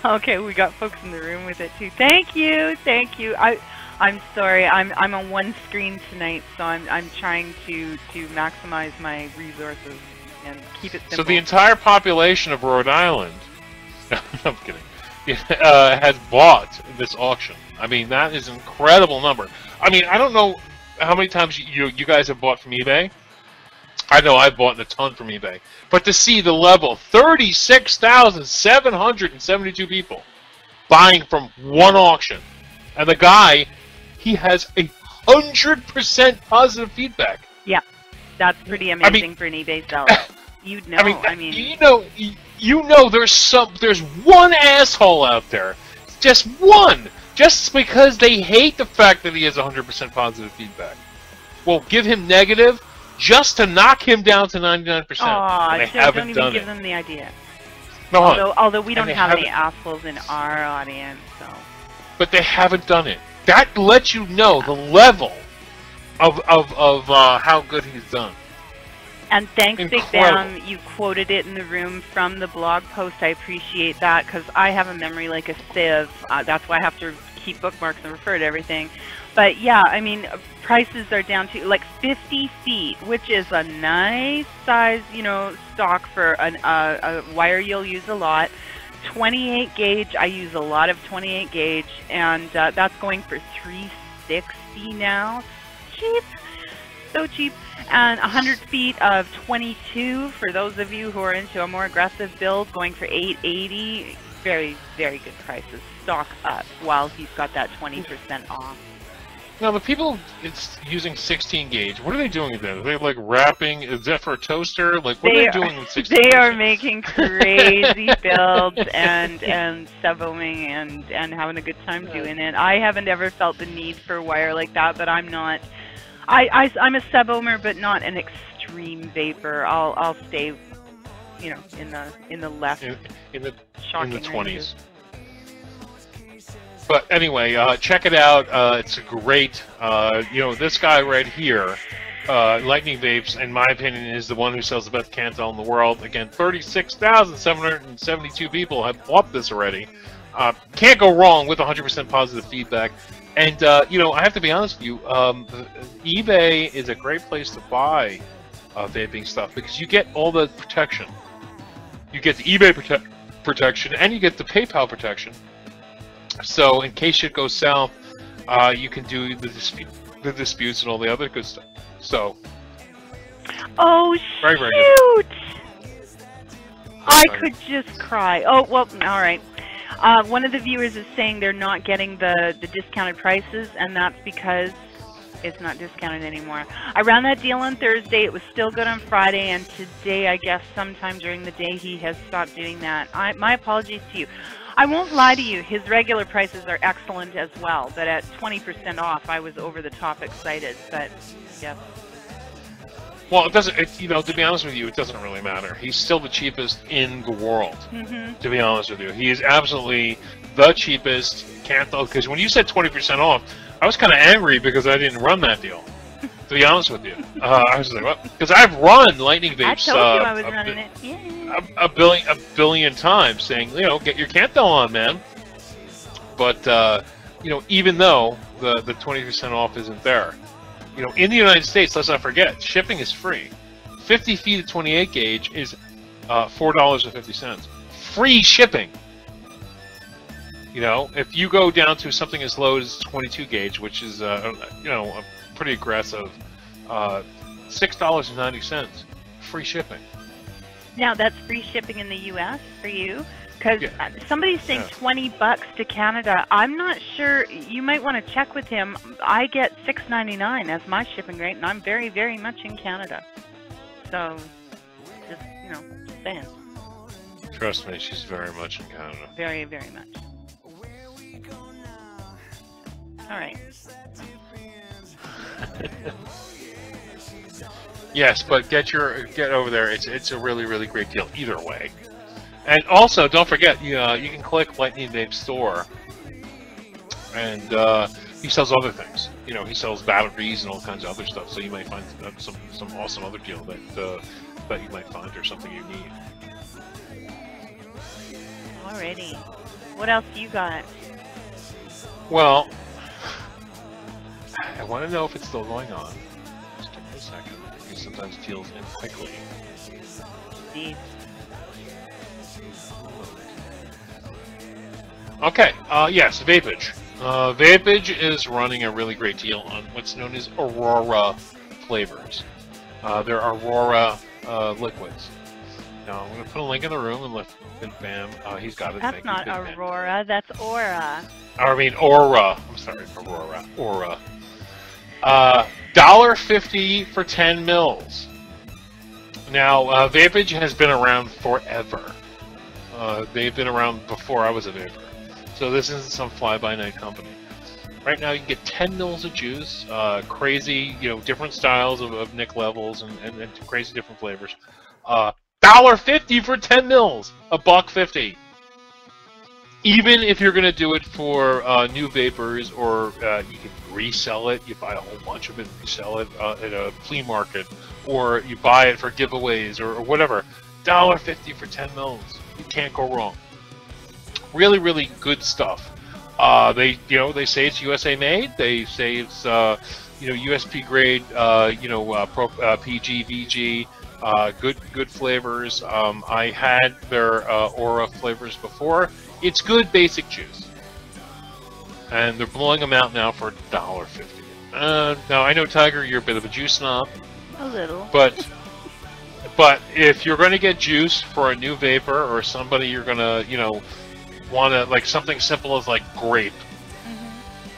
Okay, we got folks in the room with it too. Thank you. I'm sorry. I'm on one screen tonight, so I'm trying to maximize my resources and keep it simple. So the entire population of Rhode Island, no, I'm kidding, has bought this auction. I mean, that is an incredible number. I mean, I don't know how many times you guys have bought from eBay. I know I've bought a ton from eBay. But to see the level, 36,772 people buying from one auction. And the guy, he has 100% positive feedback. Yeah, that's pretty amazing for an eBay seller. You'd know. You know, there's one asshole out there, just one, just because they hate the fact that he has 100% positive feedback. Well, give him negative just to knock him down to 99%. Aw, they Joe, haven't don't done even give it. them the idea. No, although we don't have any assholes in our audience, so. But they haven't done it. That lets you know the level of how good he's done. And thanks, Big Bam. You quoted it in the room from the blog post. I appreciate that because I have a memory like a sieve. That's why I have to keep bookmarks and refer to everything. But yeah, I mean, prices are down to like 50 feet, which is a nice size, stock for a wire you'll use a lot. 28 gauge, I use a lot of 28 gauge, and that's going for $360 now. Cheap, so cheap. And 100 feet of 22 for those of you who are into a more aggressive build, going for $880. Very, very good prices. Stock up while he's got that 20% off. Now, the people using 16 gauge, what are they doing with that? Are they like wrapping? Is that for a toaster? Like, what are they doing with 16 gauge? They are making crazy builds and sub-ohming and having a good time doing it. I haven't ever felt the need for a wire like that, but I'm not. I'm a sub-ohmer, but not an extreme vapor. I'll stay, in the less in the shocking 20s. ranges. But anyway, check it out. It's a great, this guy right here, Lightning Vapes, in my opinion, is the one who sells the best Cantel in the world. Again, 36,772 people have bought this already. Can't go wrong with 100% positive feedback. And, I have to be honest with you, eBay is a great place to buy vaping stuff because you get all the protection. You get the eBay protection and you get the PayPal protection. So, in case shit goes south, you can do the disputes and all the other good stuff. So, oh very, very shoot! I could just cry. Oh well, all right. One of the viewers is saying they're not getting the discounted prices, and that's because it's not discounted anymore. I ran that deal on Thursday. It was still good on Friday, and today, I guess, sometime during the day, he has stopped doing that. My apologies to you. I won't lie to you, his regular prices are excellent as well, but at 20% off, I was over the top excited, but, yeah. Well, it doesn't, to be honest with you, it doesn't really matter. He's still the cheapest in the world, to be honest with you. He is absolutely the cheapest Cantel, because when you said 20% off, I was kind of angry because I didn't run that deal, to be honest with you. I was like, what? Because I've run Lightning Vapes I told you I was running it. Yeah. A billion times saying, get your Cantel on, man. But, even though the 20% off isn't there, in the United States, let's not forget, shipping is free. 50 feet of 28 gauge is $4.50. Free shipping. If you go down to something as low as 22 gauge, which is, a pretty aggressive, $6.90. Free shipping. Now, that's free shipping in the U.S. for you. Because somebody's saying $20 to Canada. I'm not sure. You might want to check with him. I get $6.99 as my shipping rate, and I'm very, very much in Canada. So, just, you know, saying. Trust me, she's very much in Canada. Very, very much. All right. Yes, but get over there. It's a really, really great deal either way. And also, don't forget, you can click Lightning Vape Store, and he sells other things. You know, he sells batteries and all kinds of other stuff. So you might find some awesome other deal that you might find, or something you need. Alrighty. What else you got? Well, I want to know if it's still going on. Just give me a second. Because sometimes deals end quickly. Indeed. Okay, yes, Vapage. Vapage is running a really great deal on what's known as Aurora flavors. They're Aurora liquids. Now, I'm going to put a link in the room and bam, he's got it. That's not Aurora, that's Aura. I mean, Aura. I'm sorry, Aurora. Aura. $1.50 for 10 mils. Now, Vapage has been around forever. They've been around before I was a vapor. So this isn't some fly-by-night company. Right now, you can get 10 mils of juice, crazy, you know, different styles of nic levels and crazy different flavors. $1.50 for 10 mils, $1.50. Even if you're going to do it for new vapors, or you can resell it, you buy a whole bunch of it and resell it at a flea market, or you buy it for giveaways or whatever. $1.50 for 10 mils. You can't go wrong. Really, really good stuff. They say it's USA made. They say it's USP grade. PG, VG. Good flavors. I had their Aura flavors before. It's good basic juice, and they're blowing them out now for $1.50. Now I know, Tiger, you're a bit of a juice snob. A little. But if you're going to get juice for a new vapor, or somebody you're going to, want to, like, something simple as like grape,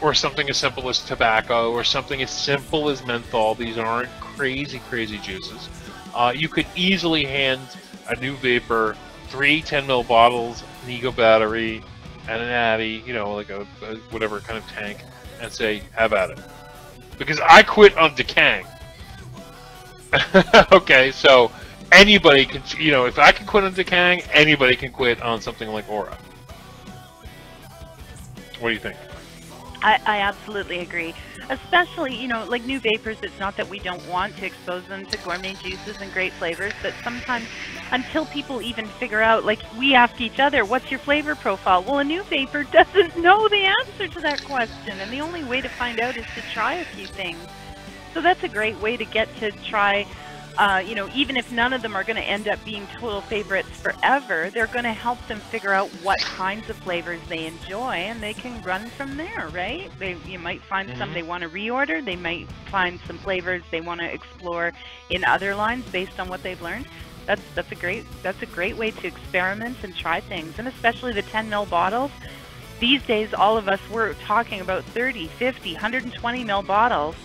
or something as simple as tobacco, or something as simple as menthol. These aren't crazy juices. You could easily hand a new vapor 3 10 ml bottles, an Ego battery, and an Addy, like a whatever kind of tank, and say, have at it. Because I quit on Decang. Okay, so anybody can, if I can quit on Decang, anybody can quit on something like Aura. What do you think? I absolutely agree. Especially, like new vapors, it's not that we don't want to expose them to gourmet juices and great flavors, but sometimes until people even figure out, like we ask each other, what's your flavor profile? Well, a new vapor doesn't know the answer to that question, and the only way to find out is to try a few things. So that's a great way to get to try, even if none of them are going to end up being total favorites forever, they're going to help them figure out what kinds of flavors they enjoy, and they can run from there, right? You might find some they want to reorder. They might find some flavors they want to explore in other lines based on what they've learned. That's a great way to experiment and try things, and especially the 10 ml bottles. These days, all of us, we're talking about 30, 50, 120 ml bottles.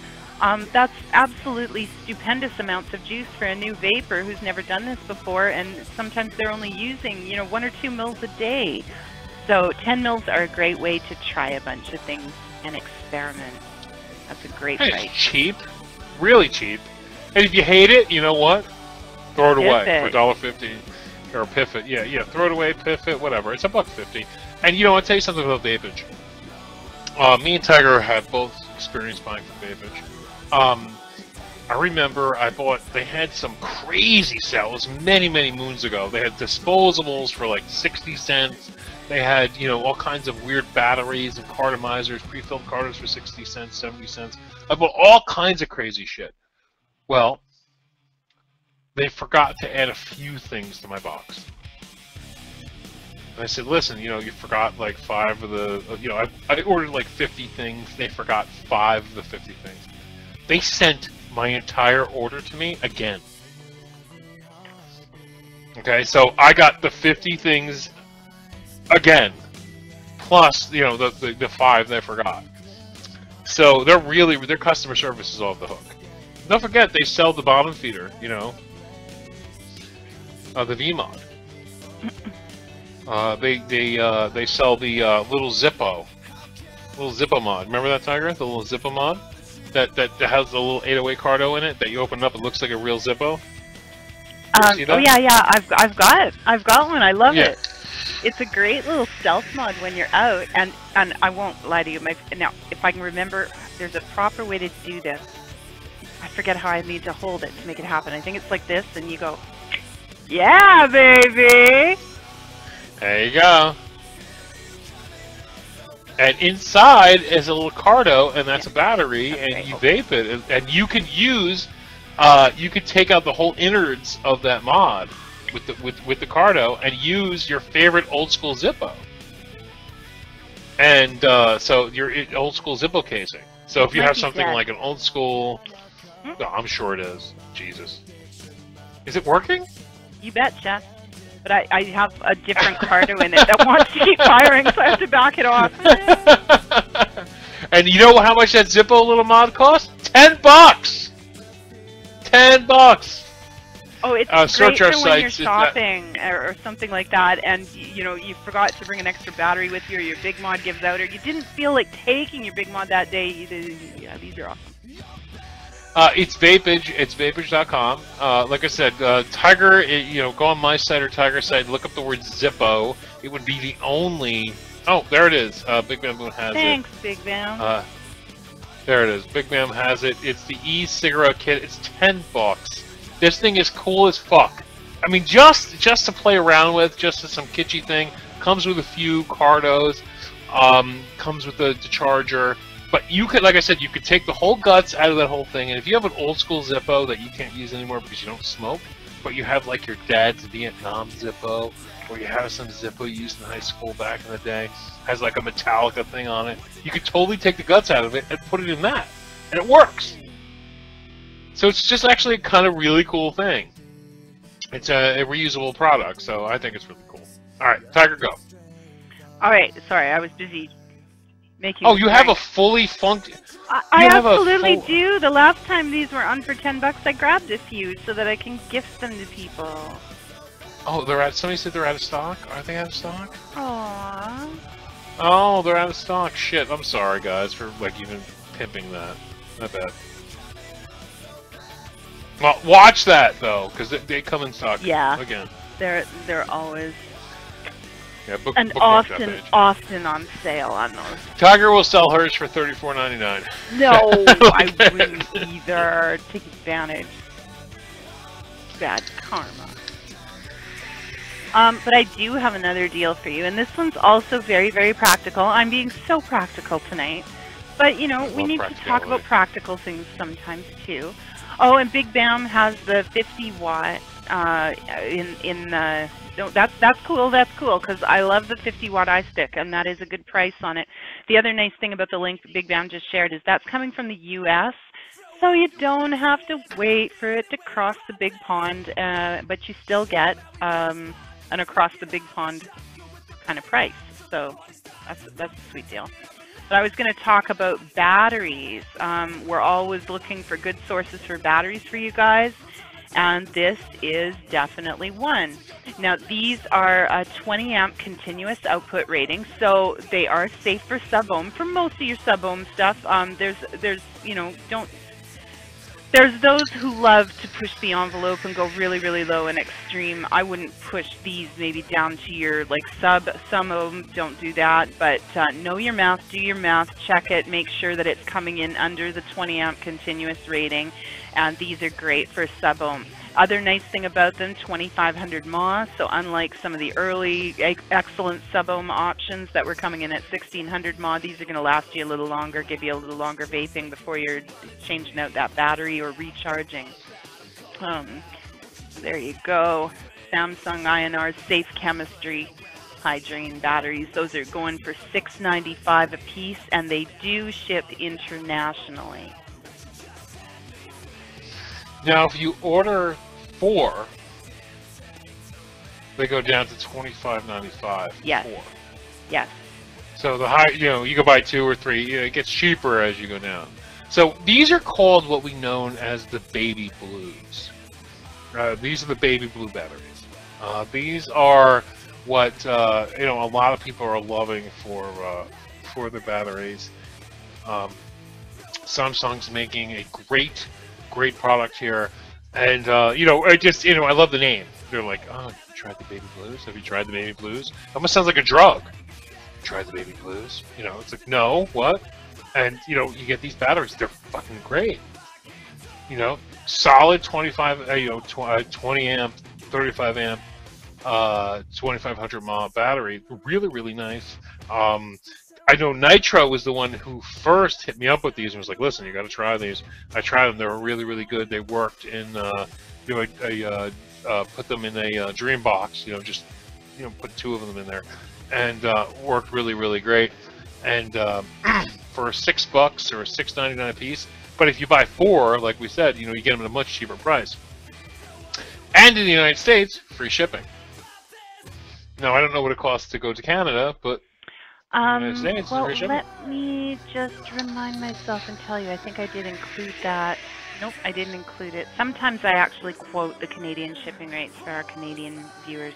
That's absolutely stupendous amounts of juice for a new vapor who's never done this before, and sometimes they're only using, 1 or 2 mils a day. So 10 mils are a great way to try a bunch of things and experiment. That's a great price. It's cheap, really cheap. And if you hate it, you know what? Throw it away for $1.50 or piff it. Yeah, throw it away, piff it, whatever. It's $1.50. And I'll tell you something about Vapage. Me and Tiger have both experience buying from Vapage. I remember they had some crazy sales many moons ago. They had disposables for like 60 cents. They had, all kinds of weird batteries and cartomizers, pre-filled carters for 60 cents, 70 cents. I bought all kinds of crazy shit. Well, they forgot to add a few things to my box. And I said, listen, you forgot like 5 of the, I ordered like 50 things. They forgot 5 of the 50 things. They sent my entire order to me again. Okay, so I got the 50 things again, plus you know the 5 that I forgot. So their customer service is off the hook. Don't forget they sell the bottom feeder, you know, the V-Mod. They sell the little Zippo mod. Remember that, Tiger? The little Zippo mod that has the little 808 Cardo in it that you open up, it looks like a real Zippo. Oh yeah, I've got one. I love it. It's a great little stealth mod when you're out, and I won't lie to you. Now, if I can remember, there's a proper way to do this. I forget how I need to hold it to make it happen. I think it's like this, and you go, yeah, baby. There you go. And inside is a little Cardo, and that's a battery, and you vape it, and you can use, you can take out the whole innards of that mod with the Cardo and use your favorite old school Zippo. And so your old school Zippo casing. So if you have something like an old school, oh, I'm sure it is. Jesus, is it working? You betcha. But I have a different Cardo in it that wants to keep firing, so I have to back it off. And you know how much that Zippo little mod costs? $10. $10. Oh, it's great for when you're shopping or something like that, and you know you forgot to bring an extra battery with you, or your big mod gives out, or you didn't feel like taking your big mod that day. Yeah, these are awesome. It's Vapage. It's Vapage.com. Like I said, Tiger. You know, go on my site or Tiger's site. Look up the word Zippo. It would be the only. Oh, there it is. Big Bam has it. Thanks, Big Bam. There it is. Big Bam has it. It's the e-cigarette kit. It's $10. This thing is cool as fuck. I mean, just to play around with, just as some kitschy thing. Comes with a few Cardos. Comes with the charger. But you could, like I said, you could take the whole guts out of that whole thing, and if you have an old school Zippo that you can't use anymore because you don't smoke, but you have like your dad's Vietnam Zippo, or you have some Zippo you used in high school back in the day, has like a Metallica thing on it, you could totally take the guts out of it and put it in that, and it works. So it's just actually a kind of really cool thing. It's a reusable product, so I think it's really cool. All right, Tiger, go. All right, sorry, I was busy. Oh, you have a fully functioning... I absolutely do. The last time these were on for $10, I grabbed a few so that I can gift them to people. Oh, they're out. Somebody said they're out of stock. Are they out of stock? Aww. Oh, they're out of stock. Shit. I'm sorry, guys, for like even pimping that. Not bad. Well, watch that though, because they come in stock. Yeah. Again. They're always. Yeah, and often on sale on those. Tiger will sell hers for $34.99. No, I wouldn't either. Take advantage. Bad karma. But I do have another deal for you, and this one's also very, very practical. I'm being so practical tonight. But, you know, we need to talk about practical things sometimes, too. Oh, and Big Bam has the 50-watt no, that's cool, because I love the 50-watt iStick, and that is a good price on it. The other nice thing about the link Big Bam just shared is that's coming from the U.S., so you don't have to wait for it to cross the big pond, but you still get an across the big pond kind of price. So that's a sweet deal. But I was going to talk about batteries. We're always looking for good sources for batteries for you guys, and this is definitely one. Now, these are a 20 amp continuous output rating, so they are safe for sub-ohm. For most of your sub-ohm stuff, there's you know, there's those who love to push the envelope and go really, really low and extreme. I wouldn't push these maybe down to your like sub. Some of them don't do that, but know your math, do your math, check it, make sure that it's coming in under the 20 amp continuous rating, and these are great for sub-ohm. Other nice thing about them, 2500 mAh, so unlike some of the early excellent sub-ohm options that were coming in at 1600 mAh, these are going to last you a little longer, give you a little longer vaping before you're changing out that battery or recharging. There you go. Samsung INR Safe Chemistry Hydrogen batteries. Those are going for $6.95 a piece, and they do ship internationally. Now, if you order 4, they go down to $25.95. Yes. For. Yes. So the high, you can buy 2 or 3. It gets cheaper as you go down. So these are called what we know as the baby blues. These are the baby blue batteries. These are what a lot of people are loving for the batteries. Samsung's making a great product here, and I love the name. They're like, oh, you tried the baby blues? Have you tried the baby blues? Almost sounds like a drug. Try the baby blues. It's like, no, what? And you get these batteries. They're fucking great. Solid 20 amp, 35 amp, 2500 mAh battery. Really nice. I know Nitro was the one who first hit me up with these and was like, listen, you got to try these. I tried them. They were really good. They worked in, put them in a dream box, just, put 2 of them in there, and worked really great. And for $6 or $6.99 a piece, but if you buy 4, like we said, you get them at a much cheaper price. And in the United States, free shipping. Now, I don't know what it costs to go to Canada, but well, let me just remind myself and tell you, I think I did include that. Nope, I didn't include it. Sometimes I actually quote the Canadian shipping rates for our Canadian viewers.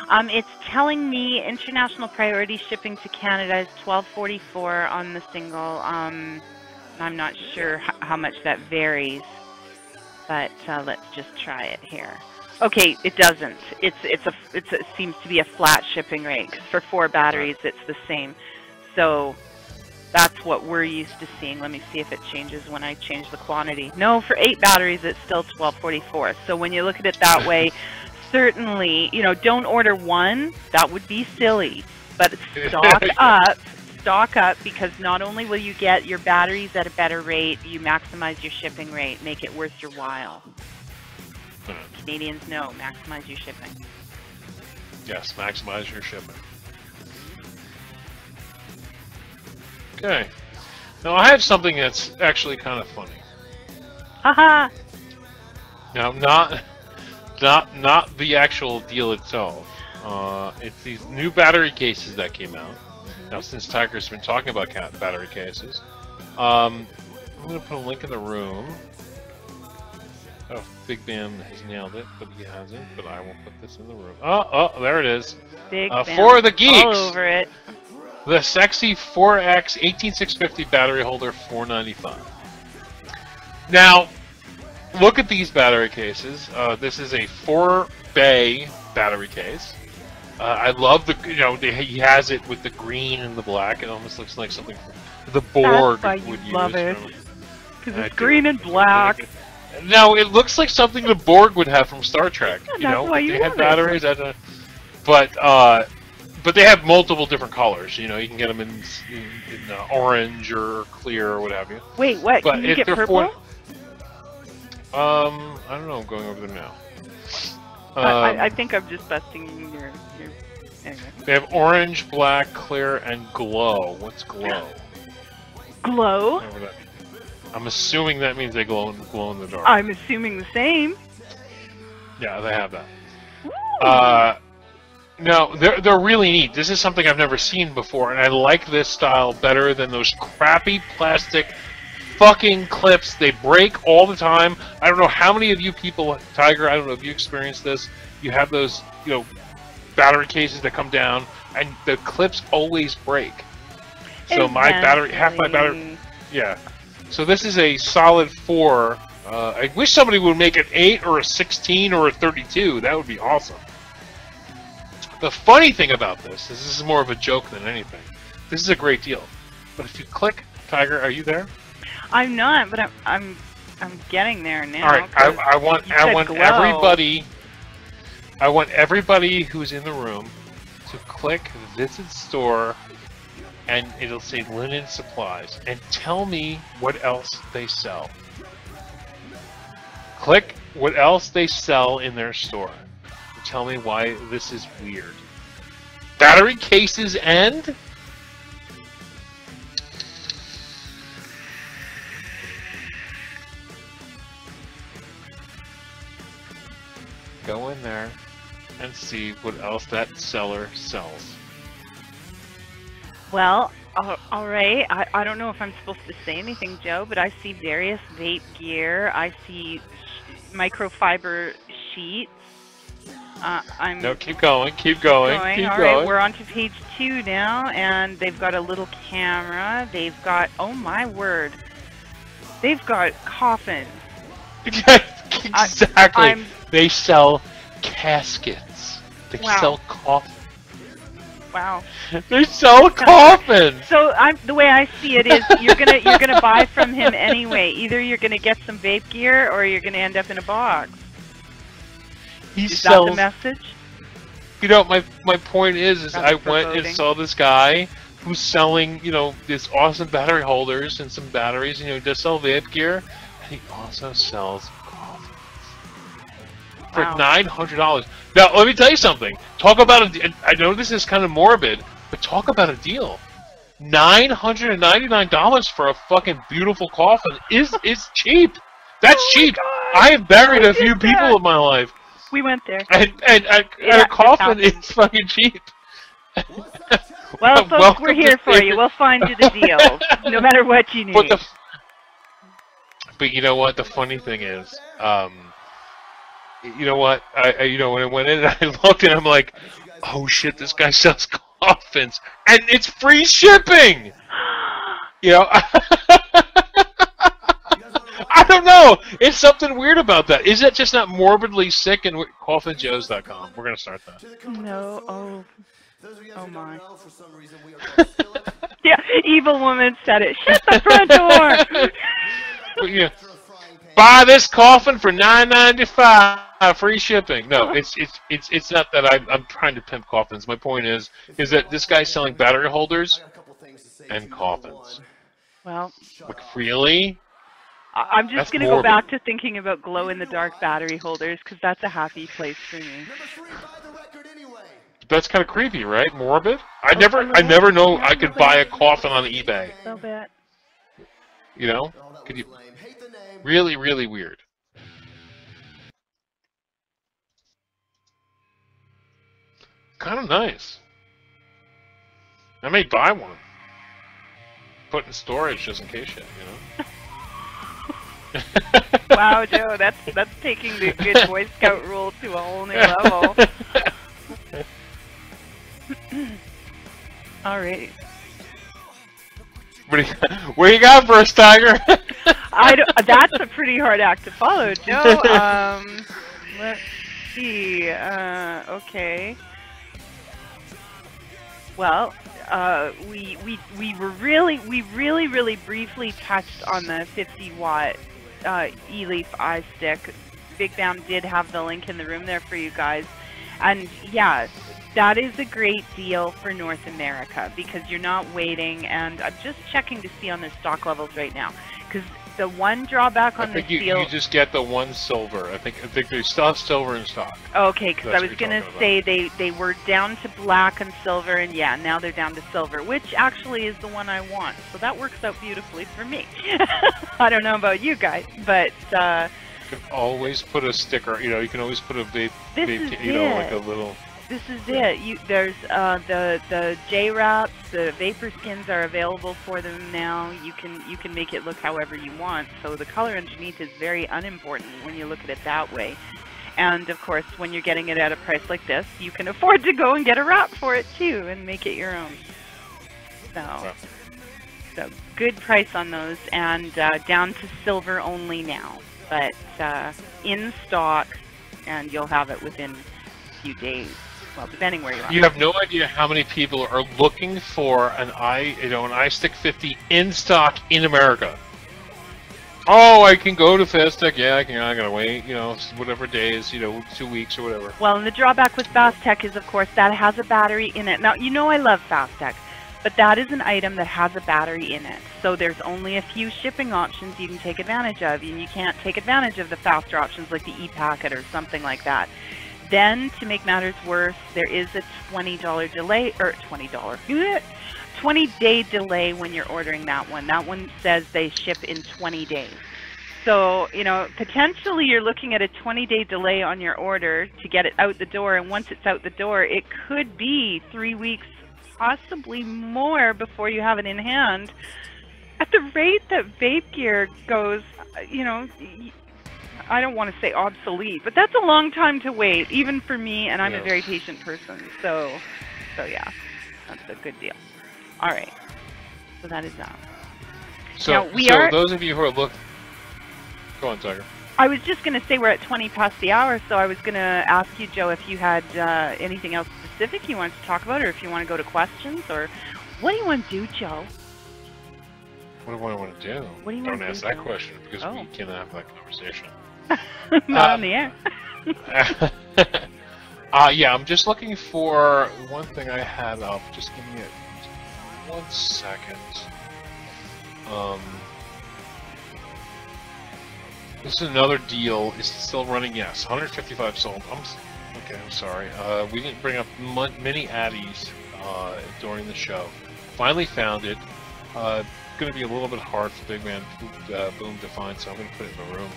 It's telling me international priority shipping to Canada is $12.44 on the single. I'm not sure how much that varies, but let's just try it here. Okay, it doesn't. It seems to be a flat shipping rate. 'Cause for 4 batteries, it's the same. So that's what we're used to seeing. Let me see if it changes when I change the quantity. No, for 8 batteries, it's still $12.44. So when you look at it that way, certainly, don't order 1. That would be silly. But stock up, because not only will you get your batteries at a better rate, you maximize your shipping rate, make it worth your while. Canadians know, maximize your shipping. Yes, maximize your shipping. Okay. Now I have something that's actually kind of funny. Haha. Now, not the actual deal itself. It's these new battery cases that came out. Now, since Tiger's been talking about battery cases, I'm going to put a link in the room. Oh, Big Bam has nailed it, but he hasn't. But I will put this in the room. Oh, there it is. Big Bam for the geeks. all over it. The sexy 4X 18650 battery holder, $4.95. Now, look at these battery cases. This is a 4-bay battery case. I love he has it with the green and the black. It almost looks like something the Borg would use. Love it. Because it's green and black. No, it looks like something the Borg would have from Star Trek. Yeah, they had batteries. But they have multiple different colors. You can get them in orange or clear or what have you. Wait, what? Can you get purple? I don't know. I'm going over them now. I think I'm just busting your anyway. They have orange, black, clear, and glow. What's glow? Glow? I'm assuming that means they glow in the dark. I'm assuming the same. Yeah, they have that. No, they're really neat. This is something I've never seen before, and I like this style better than those crappy plastic fucking clips. They break all the time. I don't know how many of you people, Tiger, I don't know if you experienced this. You have those, battery cases that come down, and the clips always break. So my battery, half my battery, yeah. So this is a solid 4. I wish somebody would make an 8 or a 16 or a 32. That would be awesome. The funny thing about this is more of a joke than anything. This is a great deal. But if you click, Tiger, are you there? I'm not, but I'm getting there now. All right, I want everybody who's in the room to click Visit Store, and it'll say Linen Supplies, and tell me what else they sell. Click what else they sell in their store. Tell me why this is weird. Battery cases and go in there and see what else that seller sells. Well, all right. I don't know if I'm supposed to say anything, Joe, but I see various vape gear. I see microfiber sheets. No, keep going, keep going, keep all going. Right, we're on to page 2 now, and they've got a little camera. They've got, oh my word, they've got coffins. Exactly. They sell caskets. They sell coffins. Wow. They sell coffins. So the way I see it is, you're gonna buy from him anyway. Either you're gonna get some vape gear, or you're gonna end up in a box. Is that the message? You know, my point is I went and saw this guy who's selling, you know, this awesome battery holders and some batteries, you know, he does sell vape gear, and he also sells coffins for $900. Now, let me tell you something. Talk about I know this is kind of morbid, but talk about a deal. $999 for a fucking beautiful coffin is cheap. That's cheap. I have buried a few people in my life. We went there. And a coffin is fucking cheap. Well, folks, we're here for you. We'll find you the deal, no matter what you need. But you know what? The funny thing is, you know what? You know, when I went in and I looked and I'm like, oh shit, this guy sells coffins, and it's free shipping. You know. I don't know. It's something weird about that. Is it just not morbidly sick? And coffinjoes.com. We're gonna start that. No. Oh my. Yeah, evil woman said it. Shut the front door. Yeah. Buy this coffin for $9.95, free shipping. No, it's not that I'm trying to pimp coffins. My point is that this guy's selling battery holders and coffins. Well. Like, really? I'm just going to go back to thinking about glow-in-the-dark battery holders, because that's a happy place for me. That's kind of creepy, right? Morbid? I never know I could buy a coffin on eBay. A little bit. You know? Could you? Really, really weird. Kind of nice. I may buy one. Put in storage just in case you know? Wow, Joe, that's taking the good Boy Scout rule to a whole new level. All right. What do you got for us, Tiger? That's a pretty hard act to follow, Joe. Let's see. Okay. Well, we really briefly touched on the 50-watt e-leaf iStick. Big Bam did have the link in the room there for you guys, and yeah, that is a great deal for North America because you're not waiting. And I'm just checking to see on the stock levels right now, because the one drawback on this deal, you just get the one silver. I think they still have silver in stock. Okay, because I was gonna say they were down to black and silver, and yeah, now they're down to silver, which actually is the one I want. So that works out beautifully for me. I don't know about you guys, but you can always put a sticker. You know, you can always put a vape, you know, like a little. This is it. There's the J-Wraps, the Vapor Skins are available for them now. You can make it look however you want. So the color underneath is very unimportant when you look at it that way. And of course, when you're getting it at a price like this, you can afford to go and get a wrap for it too and make it your own. So good price on those, and down to silver only now, but in stock, and you'll have it within a few days. Well, depending where you are. You have no idea how many people are looking for an iStick 50 in stock in America. Oh, I can go to FastTech. Yeah, I gotta wait, you know, whatever days, you know, 2 weeks or whatever. Well, and the drawback with FastTech is, of course, that it has a battery in it. Now, you know I love FastTech, but that is an item that has a battery in it. So there's only a few shipping options you can take advantage of, and you can't take advantage of the faster options like the e-packet or something like that. Then, to make matters worse, there is a $20 delay, or $20-day delay when you're ordering that one. That one says they ship in 20 days. So, you know, potentially you're looking at a 20-day delay on your order to get it out the door, and once it's out the door, it could be 3 weeks, possibly more, before you have it in hand. At the rate that vape gear goes, you know, I don't want to say obsolete, but that's a long time to wait, even for me, and I'm a very patient person. So yeah, that's a good deal. All right, so that is that. So, those of you who are looking, go on, Tiger. I was just going to say we're at 20 past the hour, so I was going to ask you, Joe, if you had anything else specific you wanted to talk about, or if you want to go to questions, or what do you want to do, Joe? What do I want to do? What do you want to do? Don't ask that question, because we can't have that conversation. Not on the air. Yeah, I'm just looking for one thing I had up. Just give me 1 second. This is another deal. Is it still running? Yes, 155 sold. Okay, I'm sorry. We didn't bring up many addies during the show. Finally found it. Going to be a little bit hard for Big Man Boom to find, so I'm going to put it in the room.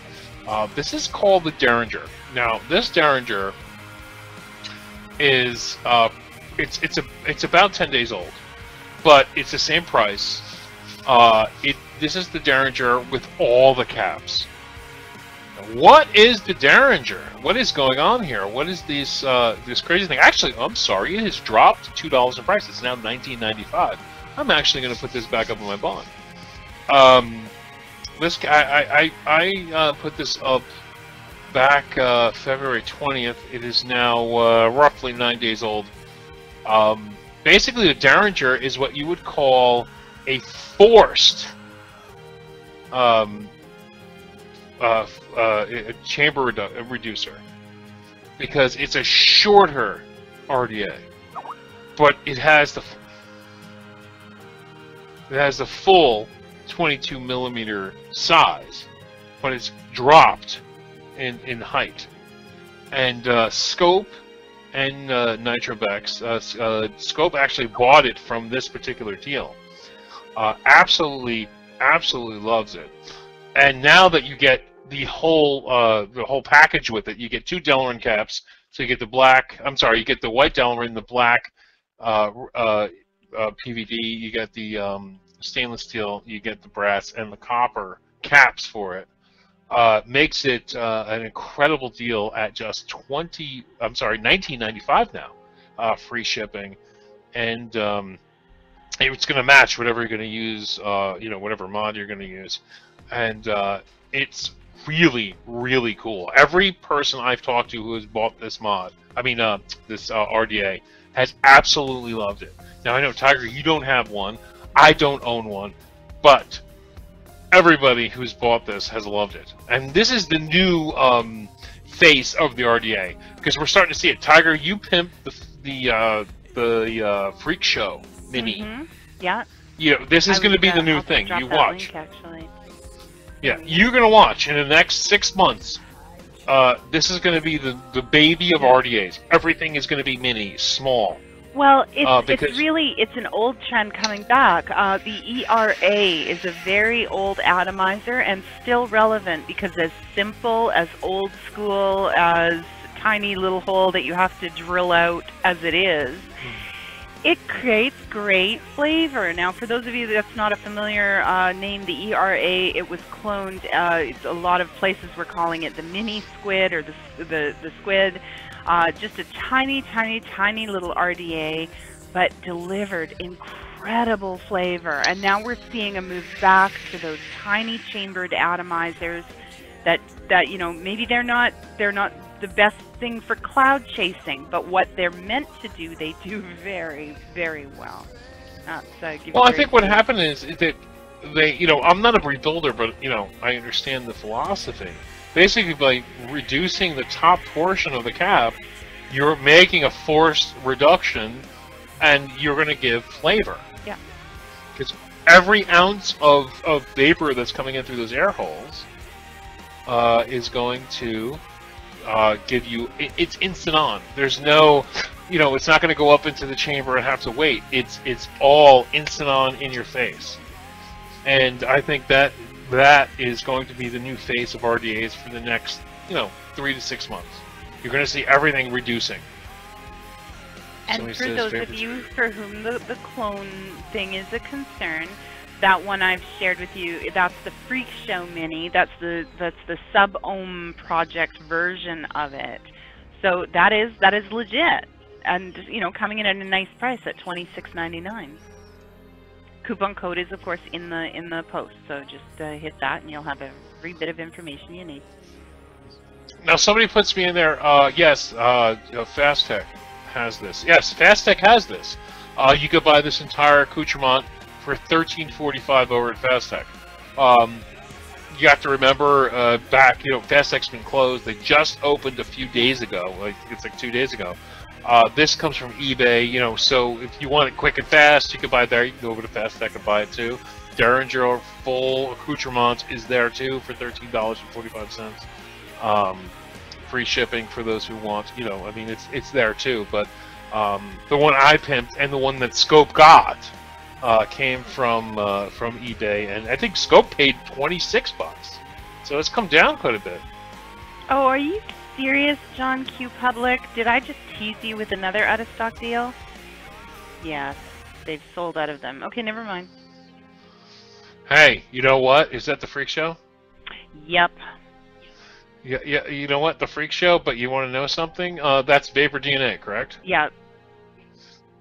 This is called the Derringer. Now, this Derringer is it's about 10 days old, but it's the same price. This is the Derringer with all the caps. What is the Derringer? What is going on here? What is this crazy thing? Actually, I'm sorry, it has dropped $2 in price. It's now $19.95. I'm actually going to put this back up on my bond. I put this up back February 20th. It is now roughly 9 days old. Basically, the Derringer is what you would call a forced chamber reducer, because it's a shorter RDA, but it has the full 22 millimeter size, but it's dropped in height. And Scope and Nitrobex, Scope actually bought it from this particular deal. Absolutely loves it. And now that you get the whole package with it, you get 2 Delrin caps. So you get the black. I'm sorry, you get the white Delrin, the black PVD. You get the stainless steel. You get the brass and the copper caps for it. Makes it an incredible deal at just $19.95 now, free shipping, and it's going to match whatever you're going to use, whatever mod you're going to use, and it's really, really cool. Every person I've talked to who has bought this mod, this RDA, has absolutely loved it. Now I know, Tiger, you don't have one, I don't own one, but everybody who's bought this has loved it. And this is the new face of the RDA, because we're starting to see it. Tiger, you pimped the Freak Show Mini. Mm-hmm. Yeah. This is going to be the new thing. You watch. Link, yeah, you're going to watch in the next 6 months. This is going to be the baby of RDAs. Everything is going to be mini, small. Well, it's an old trend coming back. The ERA is a very old atomizer and still relevant, because as simple, as old school, as tiny little hole that you have to drill out as it is, it creates great flavor. Now, for those of you that's not a familiar name, the ERA, it was cloned. A lot of places were calling it the mini squid or the squid. Just a tiny, tiny, tiny little RDA, but delivered incredible flavor. And now we're seeing a move back to those tiny chambered atomizers that maybe they're not the best thing for cloud chasing, but what they're meant to do, they do very, very well. I think what happened is that they, I'm not a rebuilder, but I understand the philosophy. Basically, by reducing the top portion of the cap, you're making a forced reduction, and you're going to give flavor. Yeah. Because every ounce of vapor that's coming in through those air holes is going to give you... It's instant on. There's no... it's not going to go up into the chamber and have to wait. It's all instant on in your face. And I think that that is going to be the new face of RDAs for the next, 3 to 6 months. You're going to see everything reducing. And for those of you for whom the clone thing is a concern, that one I've shared with you, that's the Freak Show Mini. That's the sub-ohm project version of it. So that is legit, and coming in at a nice price at $26.99. Coupon code is of course in the post, so just hit that and you'll have every bit of information you need. Now somebody puts me in there. Yes, Fastech has this. Yes, Fastech has this. You could buy this entire accoutrement for $13.45 over at Fastech. You have to remember back, Fastech's been closed. They just opened a few days ago. It's like 2 days ago. This comes from eBay, so if you want it quick and fast, you can buy it there. You can go over to Fastech and buy it too. Derringer full accoutrement is there too for $13.45. Free shipping for those who want, I mean, it's there too. But the one I pimped and the one that Scope got came from eBay, and I think Scope paid $26, so it's come down quite a bit. Oh, are you serious, John Q. Public? Did I just tease you with another out-of-stock deal? Yes, they've sold out of them. Okay, never mind. Hey, you know what? Is that the Freak Show? Yep. Yeah, you know what? The Freak Show, but you want to know something? That's Vapor DNA, correct? Yep.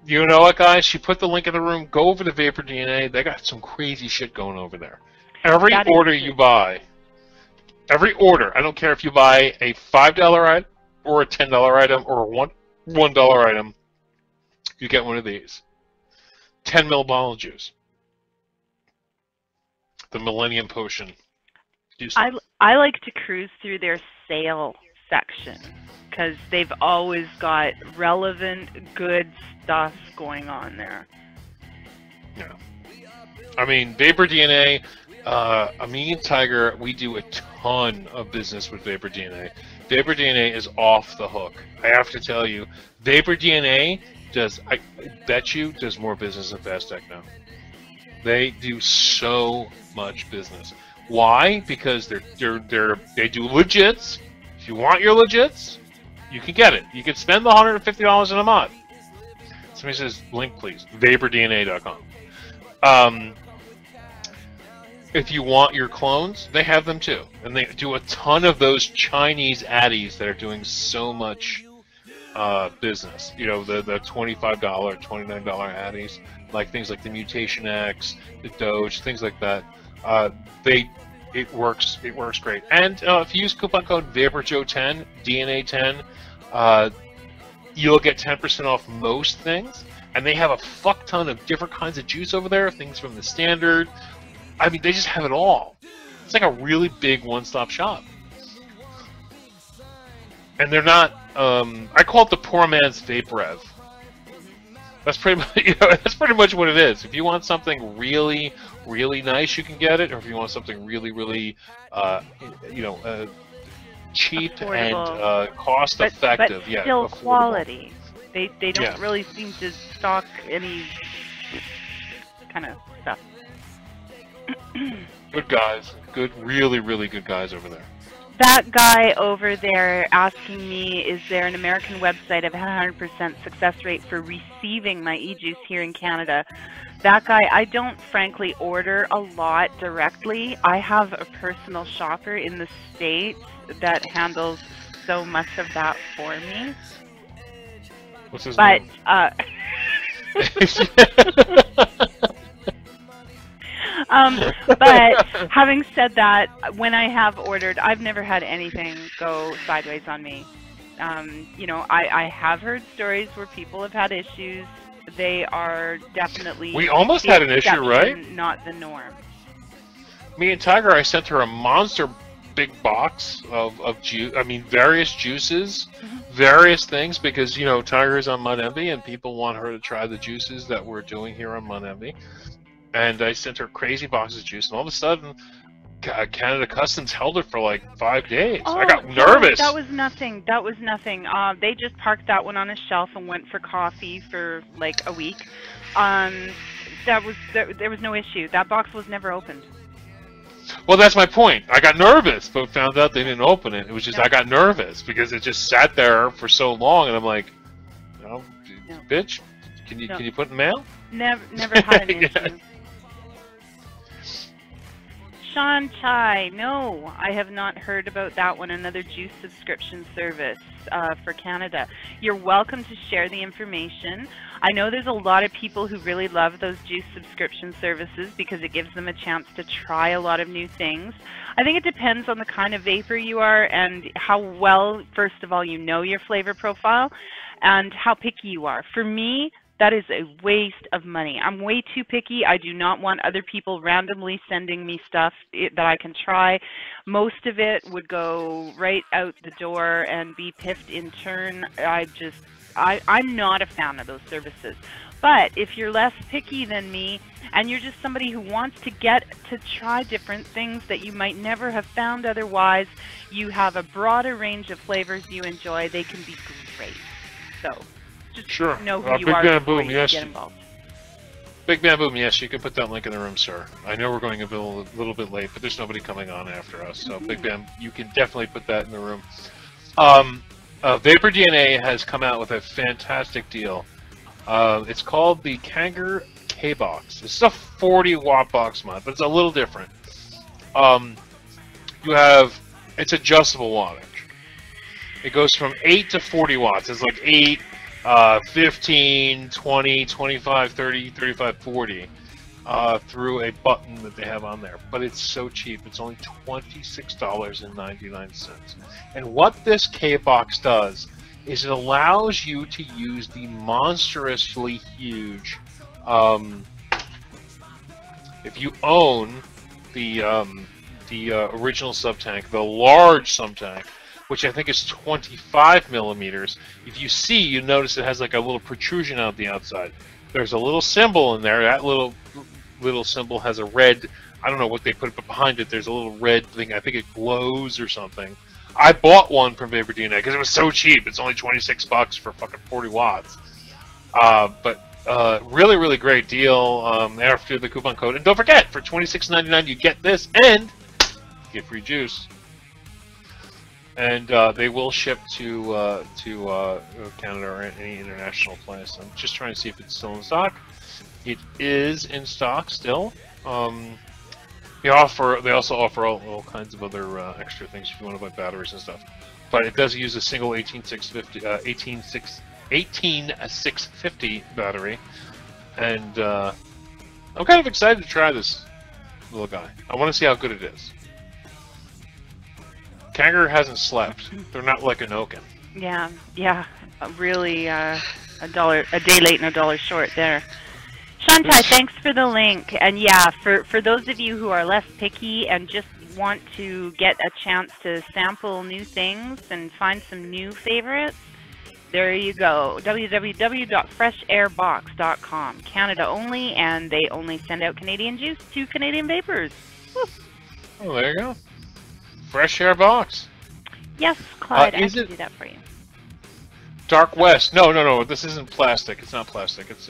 You know what, guys? She put the link in the room. Go over to Vapor DNA. They got some crazy shit going over there. Every order you buy, every order, I don't care if you buy a $5 item or a $10 item or a $1 item, you get one of these. 10 ml bottle of juice. The Millennium Potion. I like to cruise through their sale section because they've always got relevant, good stuff going on there. Yeah. I mean, Vapor DNA, me and Tiger, we do a ton of business with Vapor DNA. Vapor DNA is off the hook. I have to tell you, Vapor DNA does, I bet you, does more business than Fastech now. They do so much business. Why? Because they do legits. If you want your legits, you can get it. You can spend the $150 in a month. Somebody says, link please, vapordna.com. If you want your clones, they have them too. And they do a ton of those Chinese addies that are doing so much business. The $25, $29 addies, like things like the Mutation X, the Doge, things like that. It works great. And if you use coupon code VaporJoe10, DNA10, you'll get 10% off most things. And they have a fuck ton of different kinds of juice over there, things from the standard. I mean, they just have it all. It's like a really big one-stop shop. And they're not, I call it the poor man's Vaporev. That's pretty much, that's pretty much what it is. If you want something really, really nice, you can get it. Or if you want something really, really, cheap affordable, and cost-effective, but still affordable. Quality. They don't really seem to stock any kind of stuff. Good guys. Good, really, really good guys over there. That guy over there asking me, is there an American website? I've had 100% success rate for receiving my e-juice here in Canada. That guy, I don't frankly order a lot directly. I have a personal shopper in the States that handles so much of that for me. What's his name? But having said that, when I have ordered, I've never had anything go sideways on me. I have heard stories where people have had issues. They are definitely we almost had an issue, right? Not the norm. Me and Tiger, I sent her a monster big box of juice. I mean, various juices, various things, because Tiger's on Mud Envy and people want her to try the juices that we're doing here on Mud Envy. And I sent her crazy boxes of juice, and all of a sudden, Canada Customs held it for like 5 days. Oh, I got nervous. That was nothing. That was nothing. They just parked that one on a shelf and went for coffee for like a week. There was no issue. That box was never opened. Well, that's my point. I got nervous, but found out they didn't open it. It was just I got nervous because it just sat there for so long, and I'm like, no, bitch, can you put it in mail? Never had an issue. Sean Chai, no, I have not heard about that one. Another juice subscription service for Canada. You're welcome to share the information. I know there's a lot of people who really love those juice subscription services because it gives them a chance to try a lot of new things. I think it depends on the kind of vapor you are and how well, first of all, you know your flavor profile and how picky you are. For me, that is a waste of money. I'm way too picky. I do not want other people randomly sending me stuff that I can try. Most of it would go right out the door and be piffed in turn. I'm not a fan of those services. But if you're less picky than me and you're just somebody who wants to get to try different things that you might never have found otherwise, you have a broader range of flavors you enjoy, they can be great. So just know who you Big are Bamboo, before you yes. get involved. Big Bamboo, yes, you can put that link in the room, sir. I know we're going a little bit late, but there's nobody coming on after us. So Big Bam, you can definitely put that in the room. Vapor DNA has come out with a fantastic deal. It's called the Kangaroo K-Box. It's a 40-watt box mod, but it's a little different. It's adjustable wattage. It goes from 8 to 40 watts. It's like 8, 15, 20, 25, 30, 35, 40 through a button that they have on there. But it's so cheap. It's only $26.99. And what this K-Box does is it allows you to use the monstrously huge, if you own the original sub-tank, the large sub-tank, which I think is 25 millimeters. If you see, you notice it has like a little protrusion out the outside. There's a little symbol in there. That little symbol has a red, I don't know what they put behind it. There's a little red thing. I think it glows or something. I bought one from Vapor DNA because it was so cheap. It's only 26 bucks for fucking 40 watts. Really, really great deal after the coupon code. And don't forget, for $26.99 you get this and you get free juice. And they will ship to Canada or any international place. I'm just trying to see if it's still in stock. It is in stock still. They also offer all kinds of other extra things if you want to buy batteries and stuff. But it does use a single 18650 battery, and I'm kind of excited to try this little guy. I want to see how good it is. Kangaroo hasn't slept. They're not like an Oaken. Yeah, really a day late and a dollar short there. Shantai, thanks for the link. And yeah, for those of you who are less picky and just want to get a chance to sample new things and find some new favorites, there you go. www.freshairbox.com. Canada only, and they only send out Canadian juice to Canadian vapors. Woo. Oh, there you go. Fresh Air Box. Yes, Clyde, I can do that for you. Dark West. No. This isn't plastic. It's not plastic. It's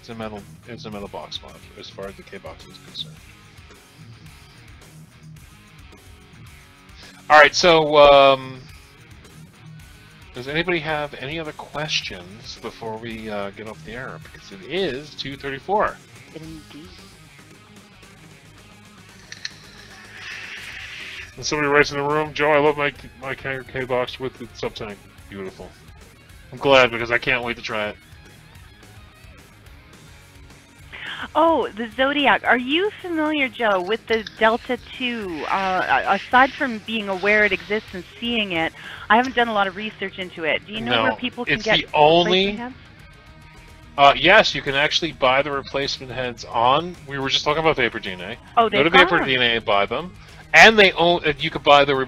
a metal box mod as far as the K-Box is concerned. All right. So, does anybody have any other questions before we get off the air? Because it is 2:34. Indeed. And somebody writes in the room, Joe, I love my Kangaroo K-Box with the sub-tank. Beautiful. I'm glad because I can't wait to try it. Oh, the Zodiac. Are you familiar, Joe, with the Delta 2? Aside from being aware it exists and seeing it, I haven't done a lot of research into it. Do you know where people can get replacement heads? Yes, you can actually buy the replacement heads on. We were just talking about Vapor DNA. Oh, go to Vapor DNA and buy them. And they own. You could buy the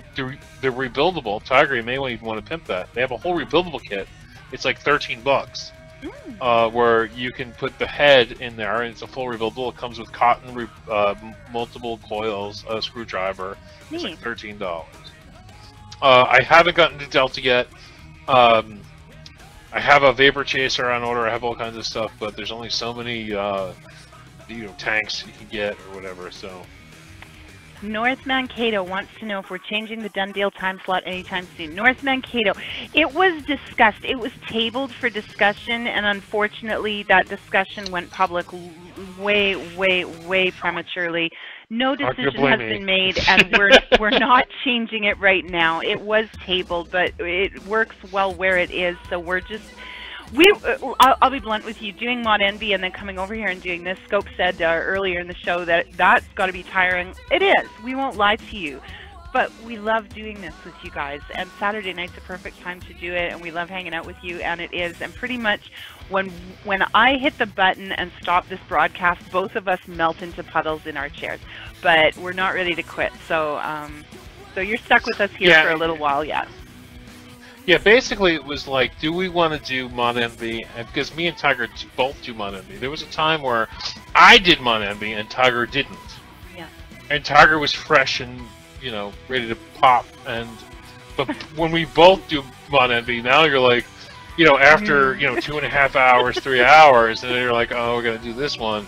rebuildable. Tiger, you may want to pimp that. They have a whole rebuildable kit. It's like 13 bucks. Where you can put the head in there, and it's a full rebuildable. It comes with cotton, multiple coils, a screwdriver. It's like $13. I haven't gotten to Delta yet. I have a Vapor Chaser on order. I have all kinds of stuff, but there's only so many tanks you can get or whatever. So North Mankato wants to know if we're changing the DoneDeal time slot anytime soon. North Mankato, it was discussed. It was tabled for discussion, and unfortunately, that discussion went public way prematurely. No decision has been made, and we're not changing it right now. It was tabled, but it works well where it is, so we're just... I'll be blunt with you, doing Mod Envy and then coming over here and doing this. Scope said earlier in the show that that's got to be tiring. It is. We won't lie to you. But we love doing this with you guys. And Saturday night's a perfect time to do it. And we love hanging out with you. And it is. And pretty much when I hit the button and stop this broadcast, both of us melt into puddles in our chairs. But we're not ready to quit. So, so you're stuck with us here for a little while yet. Yeah, basically it was like, do we want to do Mod Envy? And because me and Tiger both do Mod Envy. There was a time where I did Mod Envy and Tiger didn't. Yeah. And Tiger was fresh and, you know, ready to pop. But when we both do Mod Envy, now you're like, you know, after, you know, 2.5 hours, 3 hours, and then you're like, oh, we're going to do this one.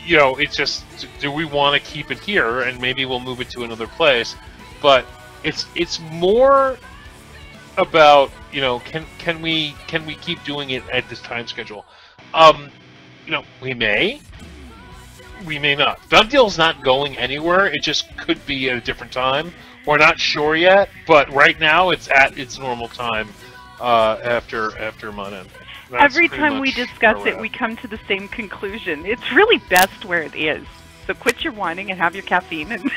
You know, it's just, do we want to keep it here? And maybe we'll move it to another place. But it's more about, you know, can we keep doing it at this time schedule? You know, we may not. DoneDeal's not going anywhere. It just could be at a different time. We're not sure yet, but right now it's at its normal time after Mod Envy. Every time we discuss it, we come to the same conclusion. It's really best where it is. So quit your whining and have your caffeine and.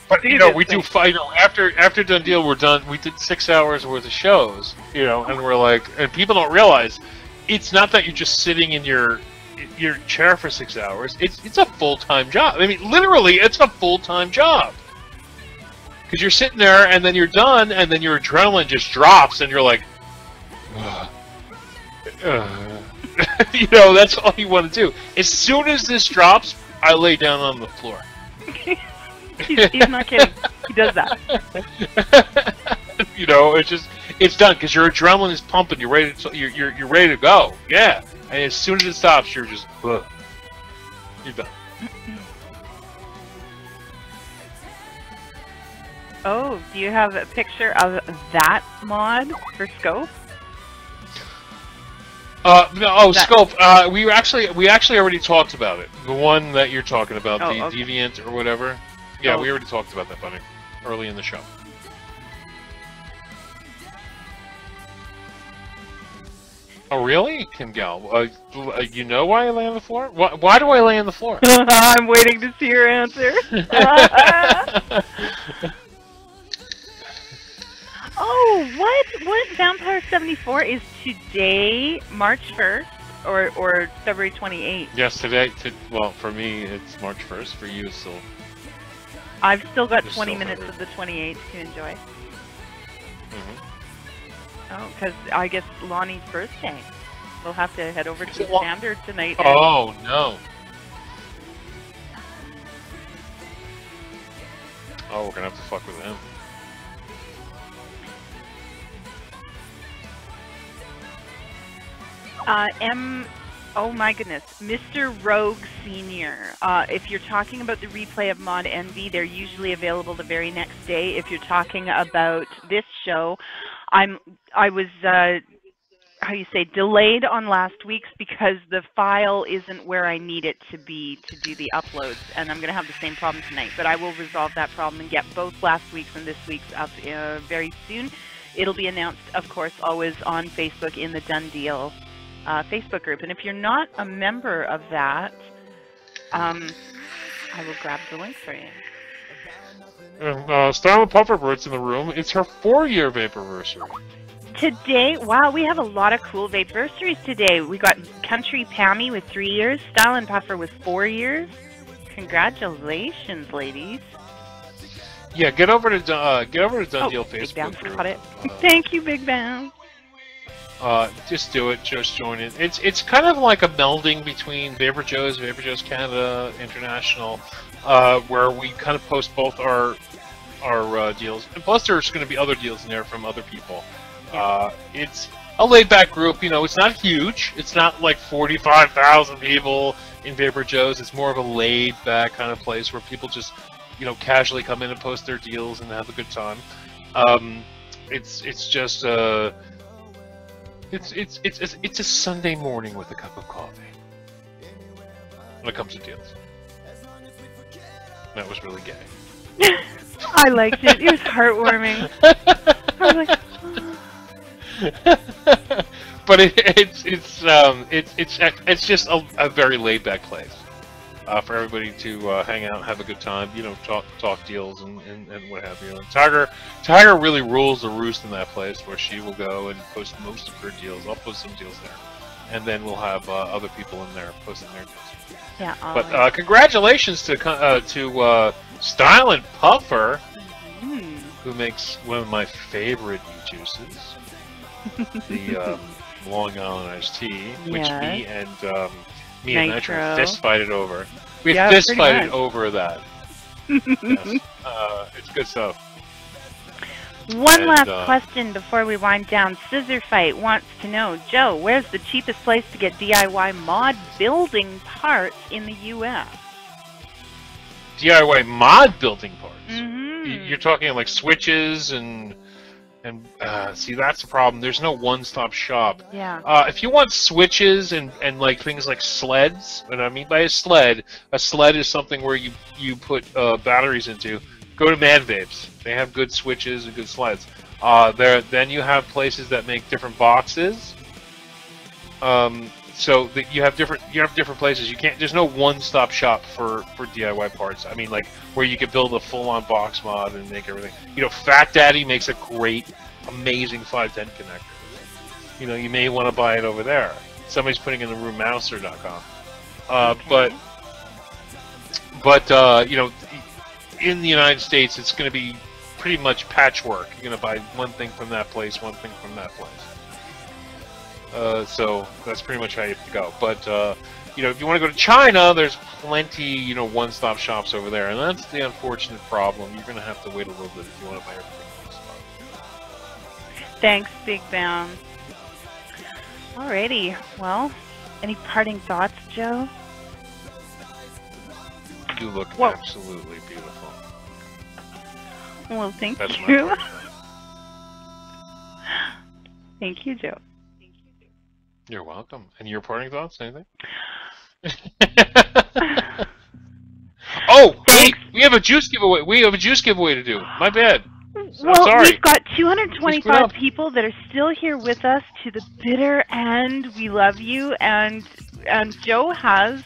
But you know, we do fight. You know, after DoneDeal, we're done. We did 6 hours worth of shows. You know, and we're like, and people don't realize, it's not that you're just sitting in your chair for 6 hours. It's a full-time job. I mean, literally, it's a full-time job. Because you're sitting there, and then you're done, and then your adrenaline just drops, and you're like, you know, that's all you want to do. As soon as this drops, I lay down on the floor. He's not kidding. He does that. You know, it's done because your adrenaline is pumping. You're ready to you're ready to go. Yeah, and as soon as it stops, you're just you're done. Oh, do you have a picture of that mod for Scope? No, Scope. We actually already talked about it. The one that you're talking about, the Deviant or whatever. Yeah, we already talked about that, buddy, early in the show. Oh, really, Kim Gal? You know why I lay on the floor? Why do I lay on the floor? I'm waiting to see your answer. Oh, what? Vampire 74 is today, March 1st, or February 28th? Yes, today. Well, for me, it's March 1st. For you, it's still... I've still got 20 minutes of the 28th to enjoy. Oh, because I guess Lonnie's birthday. We'll have to head over to the Standard tonight. Oh, no. Oh, we're going to have to fuck with him. Oh my goodness, Mr. Rogue Senior. If you're talking about the replay of Mod Envy, they're usually available the very next day. If you're talking about this show, I was how you say, delayed on last week's because the file isn't where I need it to be to do the uploads, and I'm going to have the same problem tonight. But I will resolve that problem and get both last week's and this week's up very soon. It'll be announced, of course, always on Facebook in the DoneDeal Facebook group. And if you're not a member of that, I will grab the link for you. Starla Pufferbird's in the room. It's her 4-year Vaporversary. Today, wow, we have a lot of cool Vaporversaries today. We got Country Pammy with 3 years. Style and Puffer with 4 years. Congratulations, ladies. Yeah, get over to DoneDeal Facebook group. Got it. Thank you, Big Bang. Just do it. Just join in. It's kind of like a melding between VaporJoe's Canada International, where we kind of post both our deals, and plus there's going to be other deals in there from other people. a laid-back group. You know, it's not huge. It's not like 45,000 people in VaporJoe's. It's more of a laid-back kind of place where people just, you know, casually come in and post their deals and have a good time. It's just it's a Sunday morning with a cup of coffee when it comes to deals. That was really gay. I liked it. It was heartwarming. I was like, oh. But it's just a very laid back place for everybody to hang out, and have a good time. You know, talk deals and what have you. And Tiger really rules the roost in that place, where she will go and post most of her deals. I'll post some deals there, and then we'll have other people in there posting their deals. Yeah. But congratulations to Style and Puffer, who makes one of my favorite e-juices, the Long Island iced tea, which me and Nitro fist fighted over. We fist fighted over that. Yes. It's good stuff. One last question before we wind down. Scissor Fight wants to know, Joe, where's the cheapest place to get DIY mod building parts in the U.S.? DIY mod building parts? You're talking like switches and see, that's the problem. There's no one-stop shop. Yeah. If you want switches and like things like sleds, what I mean by a sled is something where you put batteries into. Go to Mad Vapes. They have good switches and good sleds. Then you have places that make different boxes. So that you have different places. You can't. There's no one-stop shop for DIY parts. I mean, like where you could build a full-on box mod and make everything. You know, Fat Daddy makes a great, amazing 510 connector. You know, you may want to buy it over there. Somebody's putting in the room mouser.com. Okay. But you know, in the United States, it's going to be pretty much patchwork. You're going to buy one thing from that place, one thing from that place. So that's pretty much how you have to go. But you know, if you want to go to China, there's plenty, you know, one-stop shops over there, and that's the unfortunate problem. You're going to have to wait a little bit if you want to buy everything from the spot. Thanks, Big Bam. Alrighty. Well, any parting thoughts, Joe? You look absolutely beautiful. Well, thank That's you. Thank you, Joe. You're welcome. And your parting thoughts? Anything? Oh, wait! We have a juice giveaway. We have a juice giveaway to do. My bad. Well, sorry. We've got 225 people that are still here with us to the bitter end. We love you, and Joe has,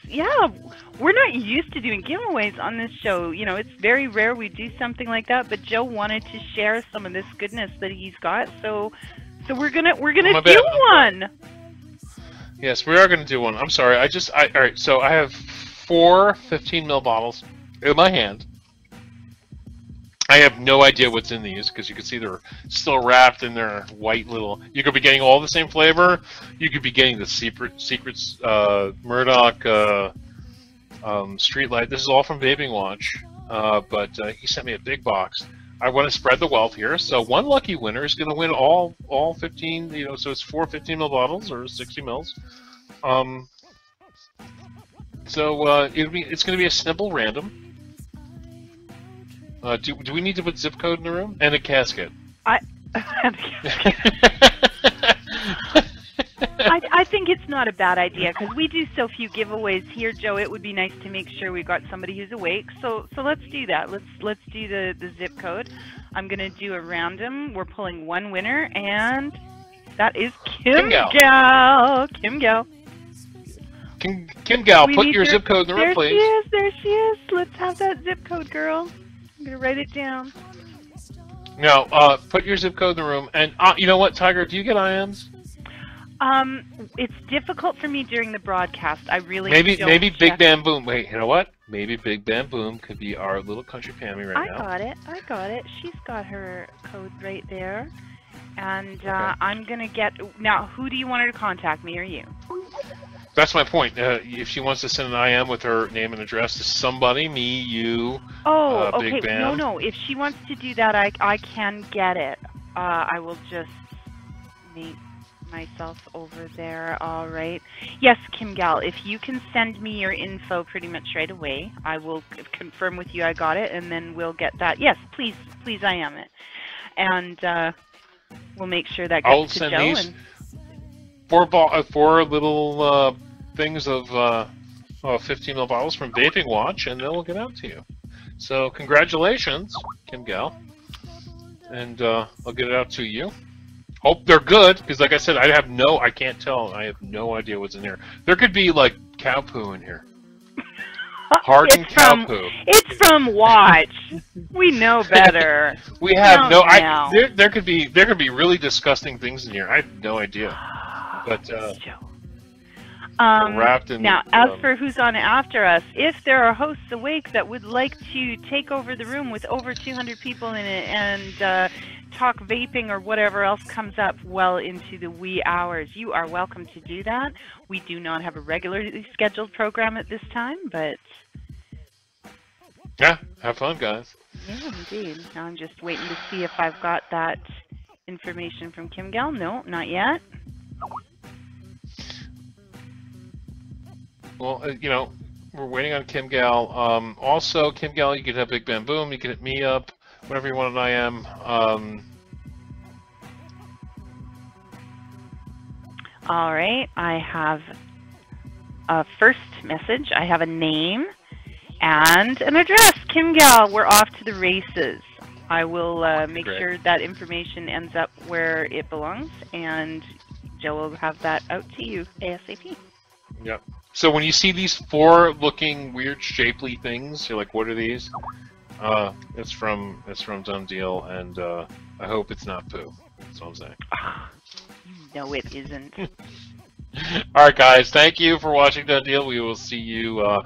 we're not used to doing giveaways on this show. You know, it's very rare we do something like that, but Joe wanted to share some of this goodness that he's got, so we're gonna do one. Yes, we are gonna do one. I'm sorry. All right. So I have 4 15 ml bottles in my hand. I have no idea what's in these because you can see they're still wrapped in their white little. You could be getting all the same flavor. You could be getting the secrets Murdoch Streetlight. This is all from Vaping Watch, but he sent me a big box. I want to spread the wealth here, so one lucky winner is going to win all 15. You know, so it's 4 15 ml bottles or 60 mils. So it's going to be a simple random. Do we need to put zip code in the room and a casket? I think it's not a bad idea because we do so few giveaways here, Joe. It would be nice to make sure we've got somebody who's awake. So let's do that. Let's do the zip code. I'm gonna do a random. We're pulling one winner, and that is Kim Gal. Kim Gal. Kim Gal, put your zip code in the room, please. There she is. Let's have that zip code, girl. I'm gonna write it down. Now, put your zip code in the room, and you know what, Tiger? Do you get IMs? It's difficult for me during the broadcast. I really maybe don't Big Bam Boom. Wait, you know what? Maybe Big Bam Boom could be our little country Pammy right now. I got it. She's got her code right there, and I'm gonna get. Now, who do you want her to contact, me or you? That's my point. If she wants to send an IM with her name and address to somebody, me, you, okay. Big Bam. No. If she wants to do that, I can get it. I will just myself over there. All right. Yes, Kim Gal, if you can send me your info pretty much right away, I will confirm with you I got it, and then we'll get that. Yes, please, please, I am it. And we'll make sure that gets I'll to send Joe. these And 4 little things of 15 ml bottles from Vaping Watch, and they'll get out to you. So congratulations, Kim Gal, and I'll get it out to you. Hope they're good, because like I said, I can't tell. I have no idea what's in here. There could be like cow poo in here. Hardened cow poo. It's from Watch. We know better. We have there could be really disgusting things in here. I have no idea. But wrapped in. Now, as for who's on after us, if there are hosts awake that would like to take over the room with over 200 people in it and talk vaping or whatever else comes up well into the wee hours, you are welcome to do that. We do not have a regularly scheduled program at this time, but yeah, have fun, guys. Yeah, indeed. Now I'm just waiting to see if I've got that information from Kim Gal. No, not yet. Well, you know, we're waiting on Kim Gal. Also, Kim Gal, you can have Big Bam Boom. You can hit me up whenever you want, and I am. All right. I have a first message. I have a name and an address. Kim Gal, we're off to the races. I will make sure that information ends up where it belongs, and Joe will have that out to you ASAP. Yep. So when you see these 4 looking weird shapely things, you're like, what are these? It's from DoneDeal, and I hope it's not poo. That's what I'm saying. No, it isn't. All right, guys. Thank you for watching DoneDeal. We will see you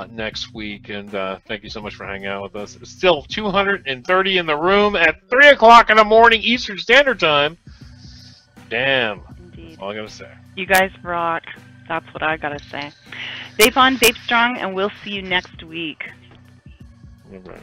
next week, and thank you so much for hanging out with us. It's still 230 in the room at 3 o'clock in the morning Eastern Standard Time. Damn. Indeed. All I gotta say. You guys rock. That's what I gotta say. Vape on, vape strong, and we'll see you next week. All right.